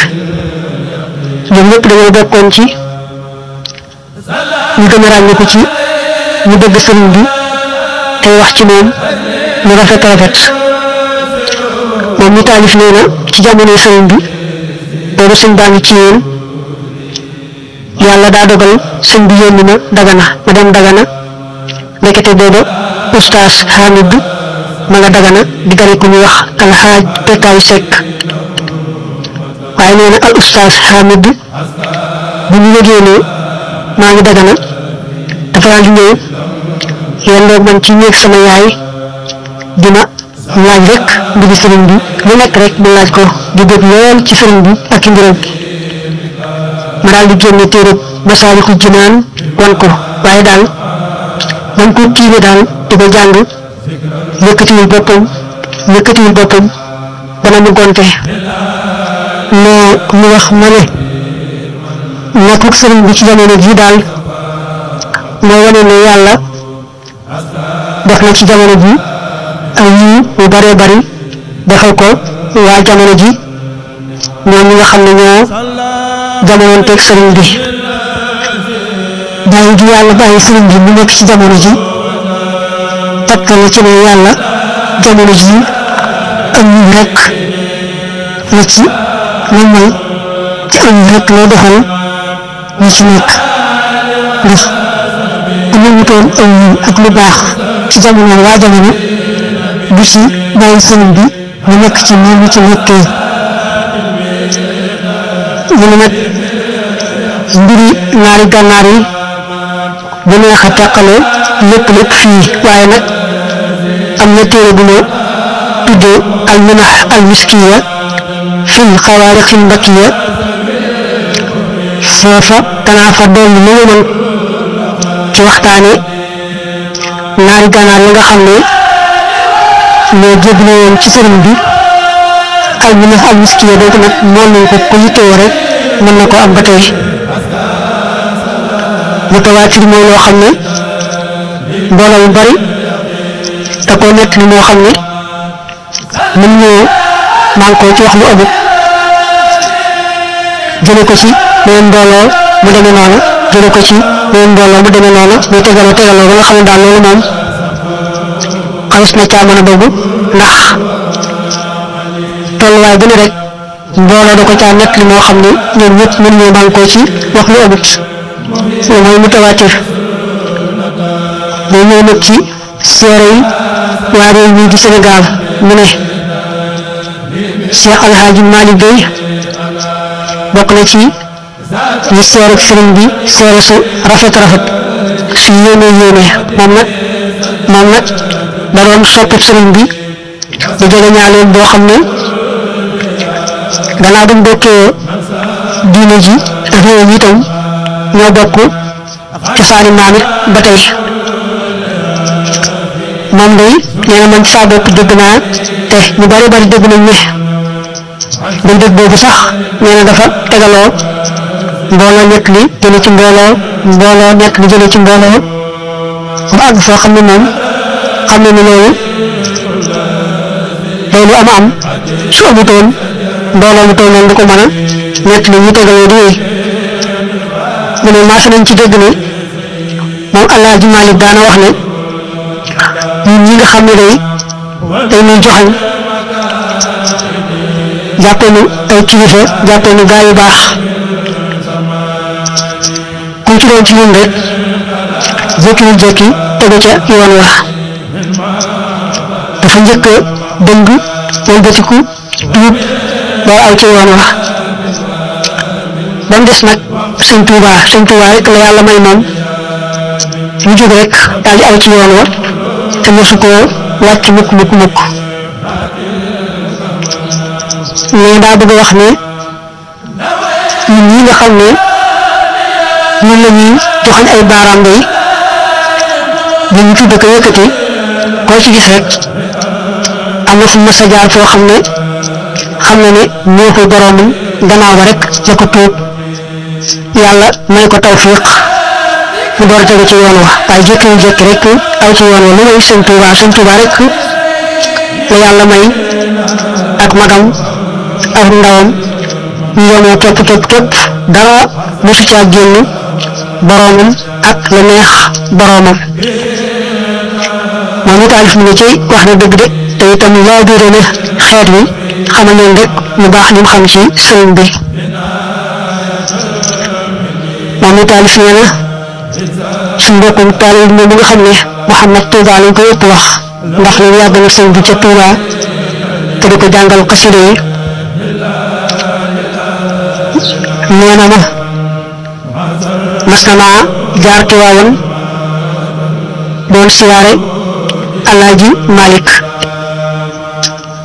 ñoom ñëpp dañoo bokkoon ci ñu gën a ràññiku ci ñu bëgg sëriñ bi tey wax ci moom lu rafet rafet moom ñu taalif nee na ci jamono sëriñ bi boobu sëñ baa ngi ci yéen yàlla daa dogal sëñ bi yónni ma Dagana ma dem Dagana nekkete booba oustaz Hamid ma nga Dagana di gane ku ñuy wax alxaaj Pekaayu Sekk waaye nee na al oustaz Hamid bu ñu yëgee ne maa ngi Dagana dafa daal di ñëw yendoo man ci néeg sama yaay dina laaj rek mbiri sëriñ bi lu nekk rek mu laaj ko di dégg lool ci sëriñ bi ak i mbiram ma daal di génne téereb Masaalikul Jinaan wan ko waaye daal man ko tiime daal di ko jàng yëkkatiwul boppam dana mu gonte moo mu wax ma ne nekkuk sëriñ bi ci jamono ji daal moo wane ne yàlla def na ci jamono ji ay yii yu bëree bëri defal ko waa jamono ji ñoom ñi nga xam ne ñoo jamonoonteeg sëriñ bi bàyyi gi yàlla bàyyi sëriñ bi mu nekk ci jamono ji takk na ci ne yàlla jamono ji am ñu rek la ci lu may ci am rek lay defal ñi ci nekk ndax amul wutoon aw yiw ak lu baax ci jamono waa jamono bu ci bàyyi sëriñ bi mu nekk ci ñi mu ci nekkee ñu ne nag mbiri naari gànnaar yi bu neex a teqale lépp fii waaye nag am na téere bu ñu tuddee al minah al miskiya fil xawaariqil mbakkiya foofa danaa fa dolli lu mu mën ci waxtaane naari gànnaar yi nga xam ne ñoo jébbale woon ci sëriñ bi al minah al miskiya donc nag moom nañ ko ku yittewoo rek mën na ko am ba tey mutawaatir mooy loo xam ne mbooloo mu bari te ko nekk li moo xam ne mën ñoo man ko ci wax lu amut jële ko ci beneen mbooloo mu demee noonu jële ko ci beneen mbooloo mu demee noonu muy tegaloo ba nga xam ne daal loolu moom xalis na caa mën a dogu ndax tolluwaay bu ne rek mbooloo da ko caa nekk li moo xam ne ñoom ñëpp mën ñoo man ko ci wax lu amut loolu mooy mutawaatir day ñëw nag ci seere yi waa réew mi di Sénégal mu ne Cheikh Alhaaji Malick Gueye bokk na ci ñi seere sëriñ bi seere su rafet su yéeme moom nag da doon soppit sëriñ bi di jege ñaaleen boo xam ne gannaaw buñ bokkee diine ji réew mi itam ñoo bokk cosaani maam it ba tey moom day nee na man saa bopp dégg naa te ñu bari dégg nañ ne buñ dégg boobu sax nee na dafa tegaloo mbooloo nekk li jële ci mbooloo nekk li jële ci mbooloo ba àgg foo xam ne moom xam ne ni loolu am su amutoon mbooloo mu toll noonu du ko mën a nekk li ñu tegaloo di wéy mu ne maas nañ ci dégg ne moom Alaaji Malick daana wax ne ñun ñi nga xam ne day ñuy joxañ jàppee nu ay kilifa jàppee nu gaa yu baax ku ci doon ci ñun rek jékki tegu ca yoon wa dafa njëkk a dëng wëlbatiku tuub door aw ci yoon wa ba mu des nag sëñ Tuubaa rek la yàlla may moom mu jóg rek daal di aw ci yoon wa te mosu koo wàcc mukk mais daa bëgg a wax ne ñun ñi nga xam ne ñun la ñuy joxañ ay baaraam day ñun ñu tudd ko yëkkati koo ci gis rek am na fu mës a jaar foo xam ne neexul boroomam gannaaw ba rek la ko tuub yàlla may ko tawfiq mu door a tegu ci yoon wa waaye jékki rek aw ci yoon wa lu may sëñ Tuubaa rek la yàlla may ak magam ak ndawam ñu yoonoo topp dara mosu caa génn boroomam ak la neex boroomam moom it taalif mu ne ci wax na dëgg de te itam laa biire ne xeet wi xamal leen rek lu baax li mu xam ci sëriñ bi moom it taalif nee na suñu mbokkum taalif moom mi nga xam ne Mouhamed Touba lañ ko yëpp wax ndax li yàgg na sëñ bi ca Touba te di ko jàngal xasida yi nee na mas na maa jaar Tiwaawan doon siyaare Alaaji Malick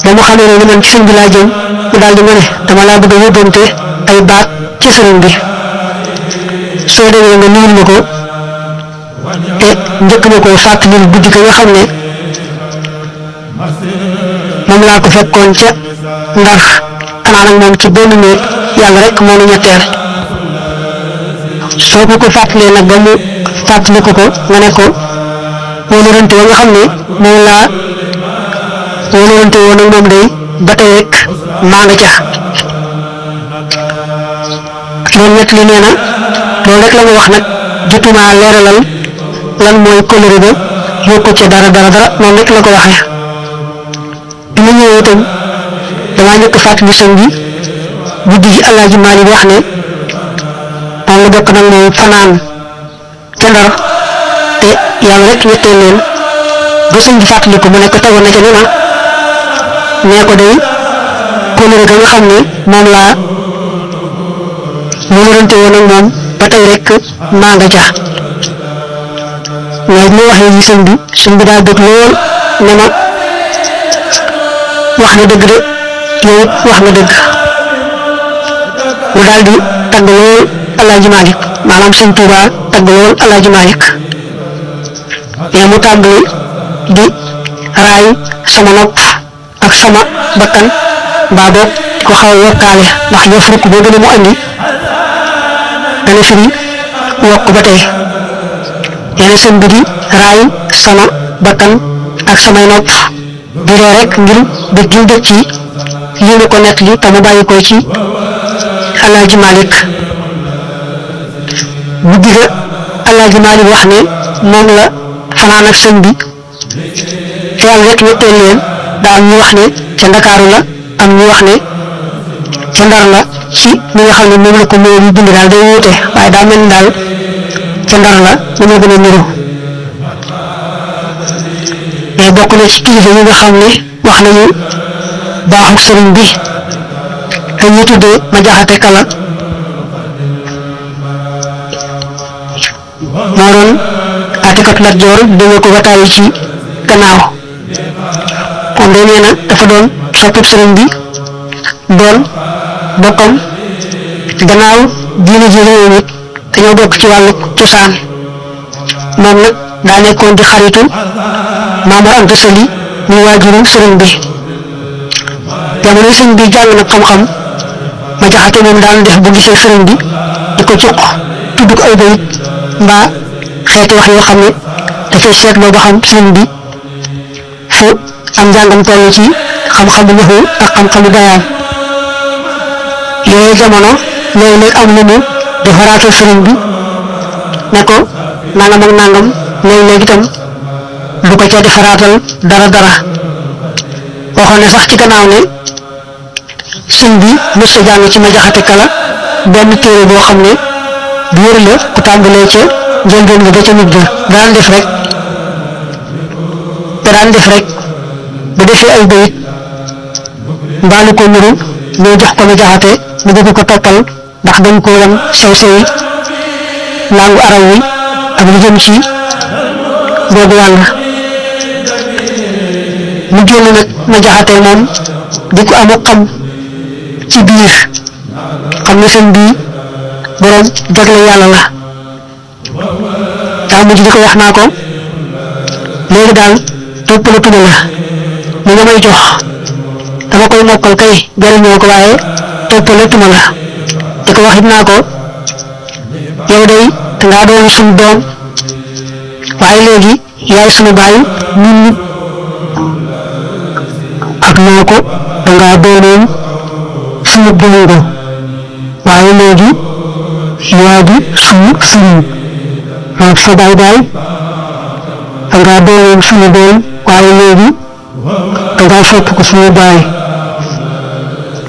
ba mu xamee ne man ci sëñ bi laa jëm mu daal di ma ne dama laa bëgg a yóbbante ay baat ci sëriñ bi soo demee nga nuyul ma ko te njëkk na koo fàttalil guddi ga nga xam ne moom laa ko fekkoon ca Ndar xanaa nag moom ci benn néeg yàlla rek moo nu ñetteel soo ko fàttalee nag ba mu fàttali ko nga ne ko wóolurante wa nga xam ne moom laa wóolurante woon ak moom day ba tey rek maa nga ca loolu ñett li nee na loolu rek la mu wax nag jotuma leeralal lan mooy kóllëre ba yokku ca dara noonu rek la ko waxee bi ma ñëwee itam damaa njëkk fàttali sëñ bi guddi gi Alaaji Maalik wax ne moom la bokk nag moom fanaan ca Ndar te yàlla rek ñetteel leen ba sëñ bi fàttali ko mu nekk tegoon na ca ne nee ko day kóllëre ga nga xam ne moom laa wóolurante woon ak moom ba tey rek maa nga ca mais mu waxee ci sëñ bi daa bëgg lool ne ma wax na dëgg de yow it wax nga dëgg mu daal di tagg lool Alaaji Malik maanaam sëñ Tuubaa tagg lool Alaaji Malik mais mu tàmbali di raay sama nopp ak sama bakkan mbaa boog ko xaw a wokkaale ndax jëf rek boo gën a mu andi dana firi wokk ba tey nee na sëñ bi di raay sama bakkan ak samay nopp di ree rek ngir bëgg gi bëgg ci lii mu ko nett li te mu bàyyi ko ci Alaaji Malik guddi ga Alaaji Malik wax ne moom la fanaan ak sëñ bi te yàlla rek ñetteel leen daa am ñu wax ne ca Ndakaaru la am ñu wax ne ca Ndar la ci li nga xam ne moom la ko moom yi bind daal day wuute waaye daa mel ni daal ca Ndar la ñu ma gën a niru mais bokk na ci kilifa yi nga xam ne wax nañu baaxuk sëriñ bi te ñu tuddee ma jaxate kala moo doon atikat Lat Joor dégg ko ba tàyyi ci gannaaw kon de nee na dafa doon soppub sëriñ bi doon bokkam gannaaw diine ji réew mi dañoo bokk ci wàllu cosaan moom nag daa nekkoon di xaritu Maamor Anta Sali muy waajuru sëriñ bi jamono sëriñ bi jàng nag xam-xam ma jaxate moom daan def bu gisee sëriñ bi di ko cuq tudd ko ay bayit mbaa xeeti wax yoo xam ne dafay seetloo ba xam sëriñ bi fu am njàngam toll ci xam-xamu naxu ak xam-xamu bayaan yooyu jamono léeg-léeg am lu mu defaraatal sëriñ bi ne ko nangam ak nangam léeg-léeg itam du ko ca defaraatal dara waxoon ne sax ci gannaaw ne sëñ bi mës a jàng ci ma jaxate kala benn téere boo xam ne bu wér la ku tàmbalee ca njëlbéen nga ba ca mujj daan def rek bu defee ay bayit mbaalu ko nuru ñoo jox ko ma jaxate mu bëgg ko toppal ndax dañ ko wan sew-sewi langu araw wi ak lu jëm ci boobu wàll mu génn nag ma jaxate moom di ko amu xam ci biir xam ne seen bii borom jagle yàlla la daa mujj di ko wax naa ko léegi daal toppalatuma la li nga may jox dama koy mokkal kay jëriñoo ko waaye toppalatuma la di ko wax it naa ko yow day dangaa doon suñu doom waaye léegi yaay suñu baay ñun ak naa ko dangaa doonoon suñu dongo waaye léegi yaa di suñu sëriñ maag sa baay daal dangaa doonoon suñu doom waaye léegi dangaa sopp ko suñu baay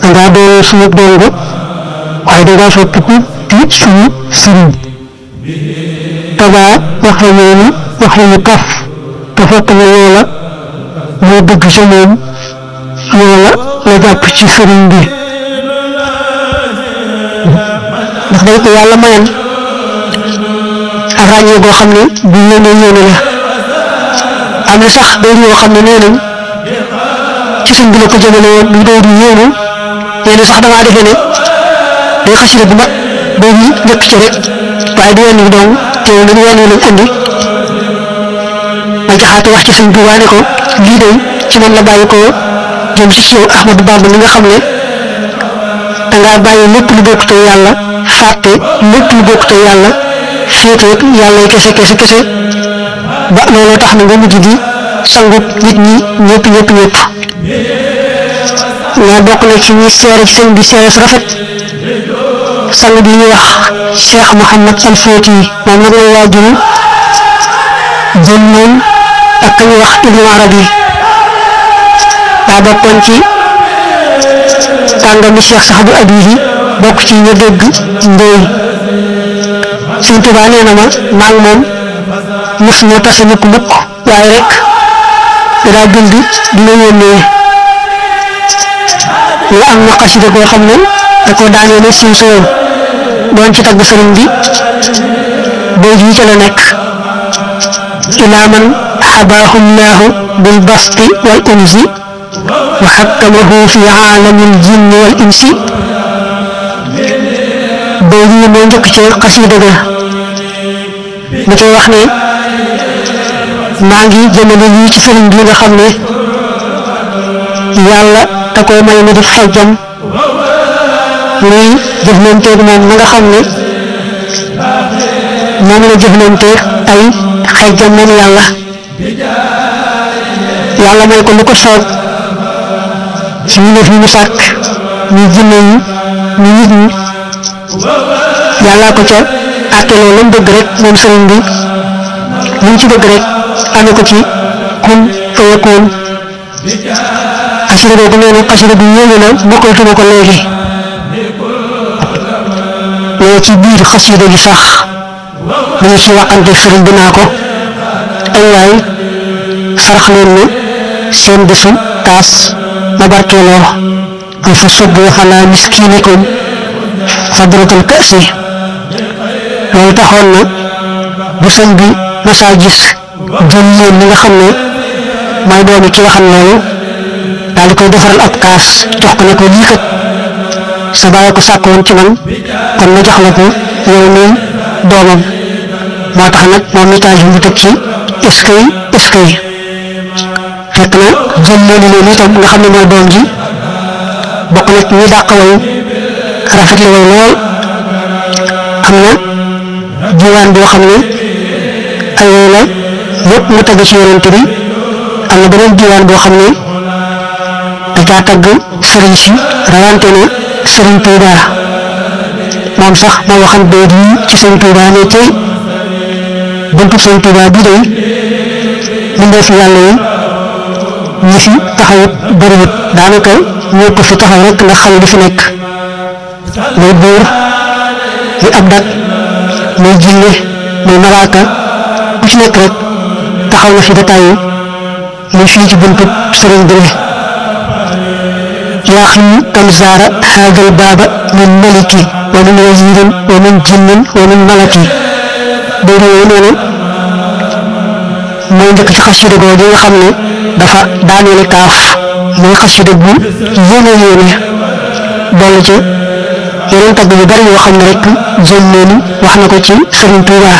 dangaa doonoon suñu dongo waaye dangaa sopp ko di suñu sëriñ tabaa wax la noonu wax la ñu kaf te fekk na loola moo dëgg ca moom loola la jàpp ci sëriñ bi ndax day ko yàlla mayan ak ràññee boo xam ne bu yéene yéene la am na sax day yoo xam ne nee nañ ci sëñ bi la ko jëmale woon lu doy du yéene nee na sax damaa defe ne day xasida bu mag boobu njëkk ci rek waaye du wenn wi dong teew nañu wenn wi lañ andi ma jaxaate wax ci sëñ Tuubaa ne ko lii day ci man la bàyyi ko jëm si yow Ahmadou Bamba mi nga xam ne dangaa bàyyi lépp lu bokkut ak yàlla fàtte lépp lu bokkut ak yàlla féete rek yàlla kese ba looloo tax na nga mujj di sangut nit ñi ñëpp nga bokk na ci ñi seere ci sëñ bi seere su rafet sang bi ñuy wax Cheikh Mouhamad Al Fouti moom nag lay waajuru jëm moom ak ka ñuy wax Ibnu Arabi daa bokkoon ci kàngami Cheikh Saxdu Abihi bokk ci ñu dégg ndóoy Sëñ Tuubaa nee na maa ngi moom mos ñoo tase mukk waaye rek daa bind di la yónnee lu am na xasida goo xam ne da ko daanee ne suñ sowoon doon ci tagg sëriñ bi boo jii ca la nekk إلى من حباه الله بالبسط والأنس وحكمه في عالم الجن والإنس بوي مو نجك ci قصيدة ga mu ci wax ne maa ngi jëmale lii ci sëriñ bi nga xam ne yàlla da koy may mu di xejjam muy jëflanteeg moom na nga xam ne moom la jëflanteeg ay xejjam moom yàlla yàlla may ko lu ko soob ci ñu def ñu sàkk ñu jinne yi ñu nit ñi yàlla ko ca àtte loolu lañ bëgg rek moom sëriñ bi ñu ci bëgg rek amee ko ci kun fayakoon xasida boobu nee na xasida bi yéeme na mokkaltuma ko léegi mais ci biir xasida gi sax mu ngi ci waxante sëriñ bi naa ko ay waay sarax leen ne seen bésu taas ma barkeeloo am fa sobbu xalaa miskinikum fadratul kasi loolu taxoon na bu sëñ bi masaa gis jël leen li nga xam ne mooy doomi ci waxam loolu daal di koy defaral ab kaas jox ko ne ko lii kat sa bàyyi ko sàkkoon ci man kon ma jox la ko yow nii doomam moo tax nag moom message bi mu teg ci eskay fekk na jël leen loolu itam nga xam ne mooy doom ji bokk na ci ñi dàq way rafet la way lool am na diwaan boo xam ne ay way la yëpp mu tagg ci yonent bi am na beneen diwaan boo xam ne da caa tagg sëriñ si rawante na sëriñ Tuuba moom sax moo waxan béy ci sëriñ Tuuba ne tey buntu sëriñ Tuuba bi day bindee fi yàlla yi ñi fi taxawut bëriwut daanaka ñoo ko fi taxaw rek ndax xam li fi nekk muy buur muy ab dat muy jinne muy malaaka ku ci nekk rek taxaw na fi détail yi muy fii ci buntu sëriñ bi yaa xam kam zaara haadal baaba min maliki wa min wazirin wa min jinnin wa min malaki boobu yooyu nee na mooy njëkk ci xasida googu nga xam ne dafa daaneele kaaf mooy xasida bu yéene dolli ci yeneen tagg yu bari yoo xam ne rek jël noonu wax na ko ci Sëriñ Tuuba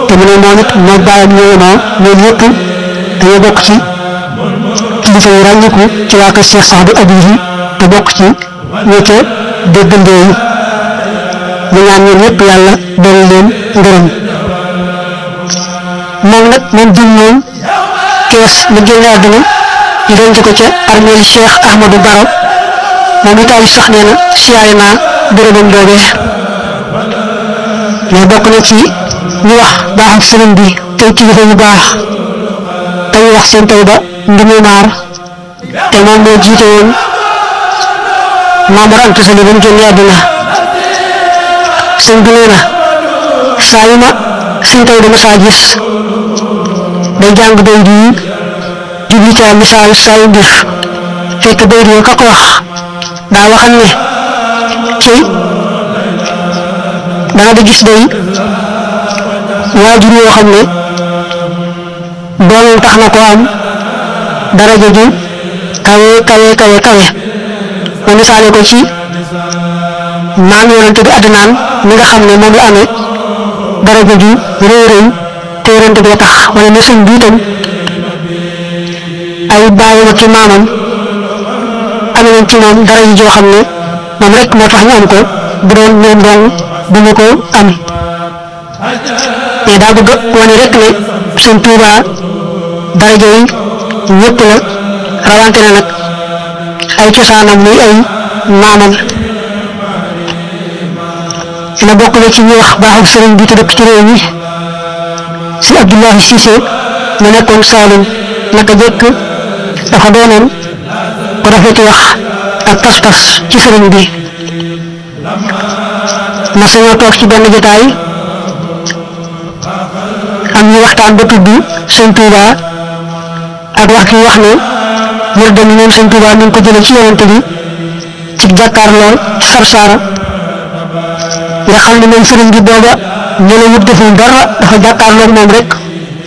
te mu ne moom it moo bàyyam ñëwee ñoom ñëpp dañoo bokk ci kilifa yu ràññiku ci waa kër Cheikh Saadu Abihi te bokk ci ñi ca déggandoo yi ñu ñaan ñoom ñëpp yàlla dolli leen ngërëm moom nag moom jëm moom kees la génne àdduna ñu denc ko ca armeel Cheikh Ahmadou Baro moom itam sax nee na siyaare naa bërëbam boobee mais bokk na ci ñu wax baax ak sëriñ bi tey kilifa yu baax tey wax seen taw ba ndumu maar te moom moo jiite woon Maamor Anta Sali ba mu génne àdduna sëñ bi nee na saa yu ma suñ taw dama saa gis day jàng bay di jubli ca misaal saa yu mbir fekk bay di ka ko wax daa waxal ne ci danga di gis day waajur yoo xam ne doomam tax na ko am daraja ju kawe ma misaale ko ci maam yonent bi Adnaan mi nga xam ne moom la amee daraja ju rëy te yonent bi tax wala ne sëñ bi itam ay baayam ak maamam am nañ ci moom daraja joo xam ne moom rek moo tax ñu am ko bu doon ñoom dong du ñu ko am mais daa bëgg wane rek ne Sëñ Tuuba daraja yi ñëpp la rawante na nag ay cosaanam muy ay maamam dina bokk na ci ñi wax baaxul sëriñ bi te dëkk ci réew mi si Abdoulahi Cissé mu nekkoon Saalum naka jëkk dafa doonoon ko rafeti wax ak pas-pas ci sëriñ bi ma sañoo toog ci benn jotaay am ñu waxtaan ba tudd Sëñ Tuuba ak wax ki wax ne mur dem moom Sëñ Tuuba ñu ngi ko jële ci yonent bi ci jàkkaarloo ci Sarsara nga xam ne moom sëriñ bi booba ñële yëpp deful dara dafa jàkkaarloo moom rek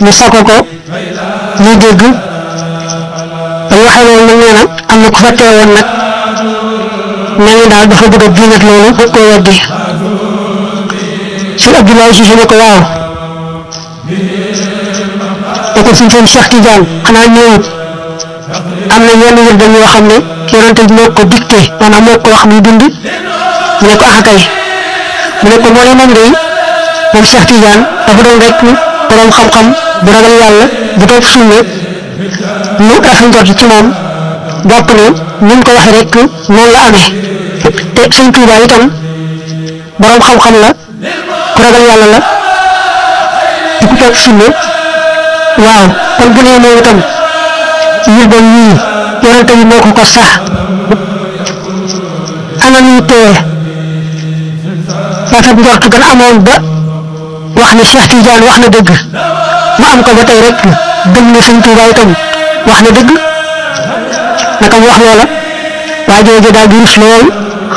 ñu sako ko ñu dégg ba waxee loolu nag nee na am na ku fa teewoon nag nee na daal dafa bëgg a diingat loolu bëgg koo weddi si Abdoulaye Cissé ne ko waaw da ko suñ seen Cheikh Tidiane xanaa ñëwut am na yenn wërdam yoo xam ne yonente bi moo ko dicté maanaam moo ko wax muy bind mu ne ko ah kay mu ne ko moo ne moom day moom Cheikh Tidiane dafa doon rek borom xam-xam bu ragal yàlla bu toog sunna lu rafet njort ci moom jàpp ne ni mu ko waxee rek noonu la amee te Sëñ Tuubaa itam borom xam-xam la ku ragal yàlla la di ku toog sunna waaw kon bu nee moom itam yir ba yii yonente bi moo ko sax ana nuy tee rafet njort gën amoon ba wax ne Cheikh Tidiane wax na dëgg mu am ko ba tey rek gëm ne Sëñ Tuubaa itam wax na dëgg naka mu wax loola waa jooju daal di rus lool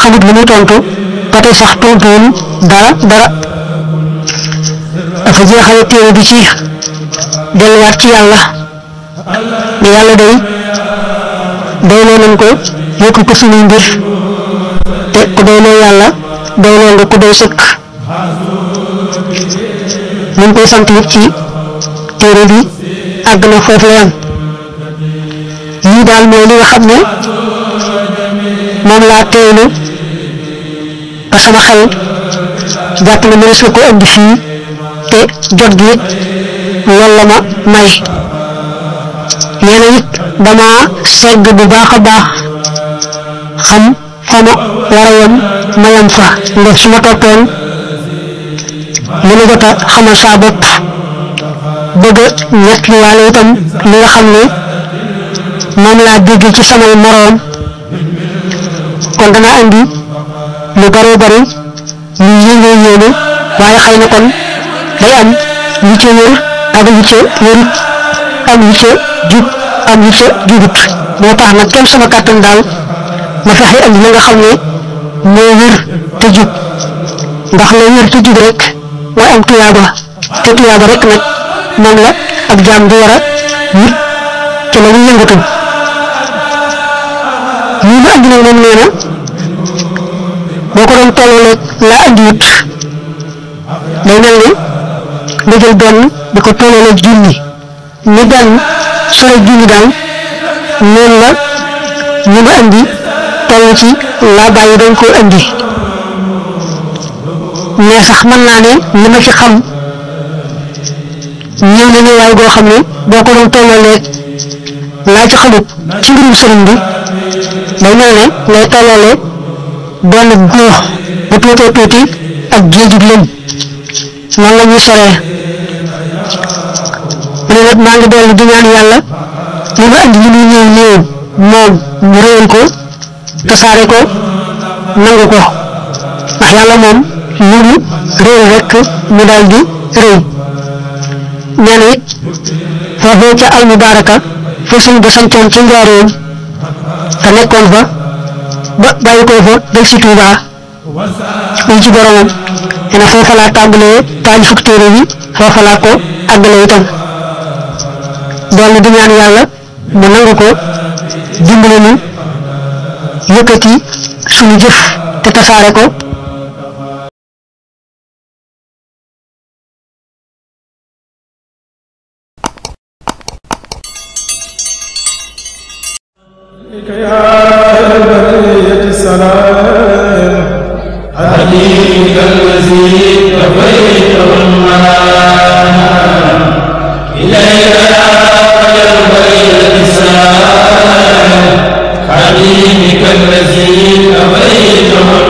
xamut lu muy tontu ba tey sax tontuwul dara dafa jeexale téere bi ci delluwaat ci yàlla ne yàlla day doyloo nañ ko yëkku ko suñuy mbir te ku doyloo yàlla doyloo nga ku doy sëkk ñu ngi koy sant it ci téere bi àgg na foofu la yam lii daal mooy li nga xam ne moom laa teewlu ba sama xel jàpp ne mënees na ko indi fii te jot gi it loolu la ma may nee na it dama segg bu baax a baax xam fa ma war a yem ma yem fa ndax su ma toppoon li ma jot a xamal saa bopp bëgg a nettaliwaale itam li nga xam ne moom laa dégg ci samay moroom kon dana andi lu bari bari lu yéeme waaye xëy na kon day am lu ca wér ak lu ca wérut am lu ca jub am lu ca jubut moo tax nag kenn sama kàttan daal ma fexe andi li nga xam ne moo wér te jub ndax la wér te jub rek mooy am tuyaaba te tuyaaba rek nag moom la ab jaam di war a wut ci la muy yëngatu lii ma andi nag moom nee na boo ko doon tolloo laa andi wut day mel ne nga jël benn di ko tolloo junni ni benn sore junni daal noonu la ñu ma andi toll ci laa bàyyi dañ koo andi mais sax mën naa ne li ma ci xam ñëw na ñëwaay goo xam ne boo ko doon tolloolee laa ci xamut ci mbirum sëriñ bi day mel ne ngay tolloolee benn góox bu tuutee tuuti ak géejug lëm noonu la ñuy soree mu ne nag maa ngi dellu di ñaan yàlla li ma andi li muy néew moom mu réyal ko tasaare ko nangu ko ndax yàlla moom lu mu réew rek mu daal di réew nee na it foofee ca al mubaraka fa sëñ ba santoon ci njaareem te nekkoon fa ba bàyyi ko fa del si Tuubaa uy ci boromam nee na foofa laa tàmbalee taalifuk téere bi foofa laa ko àggale itam dolli di ñaan yàlla mu nangu ko dimbali nu yëkkati suñu jëf te tasaare ko حبيبك الذي أبيته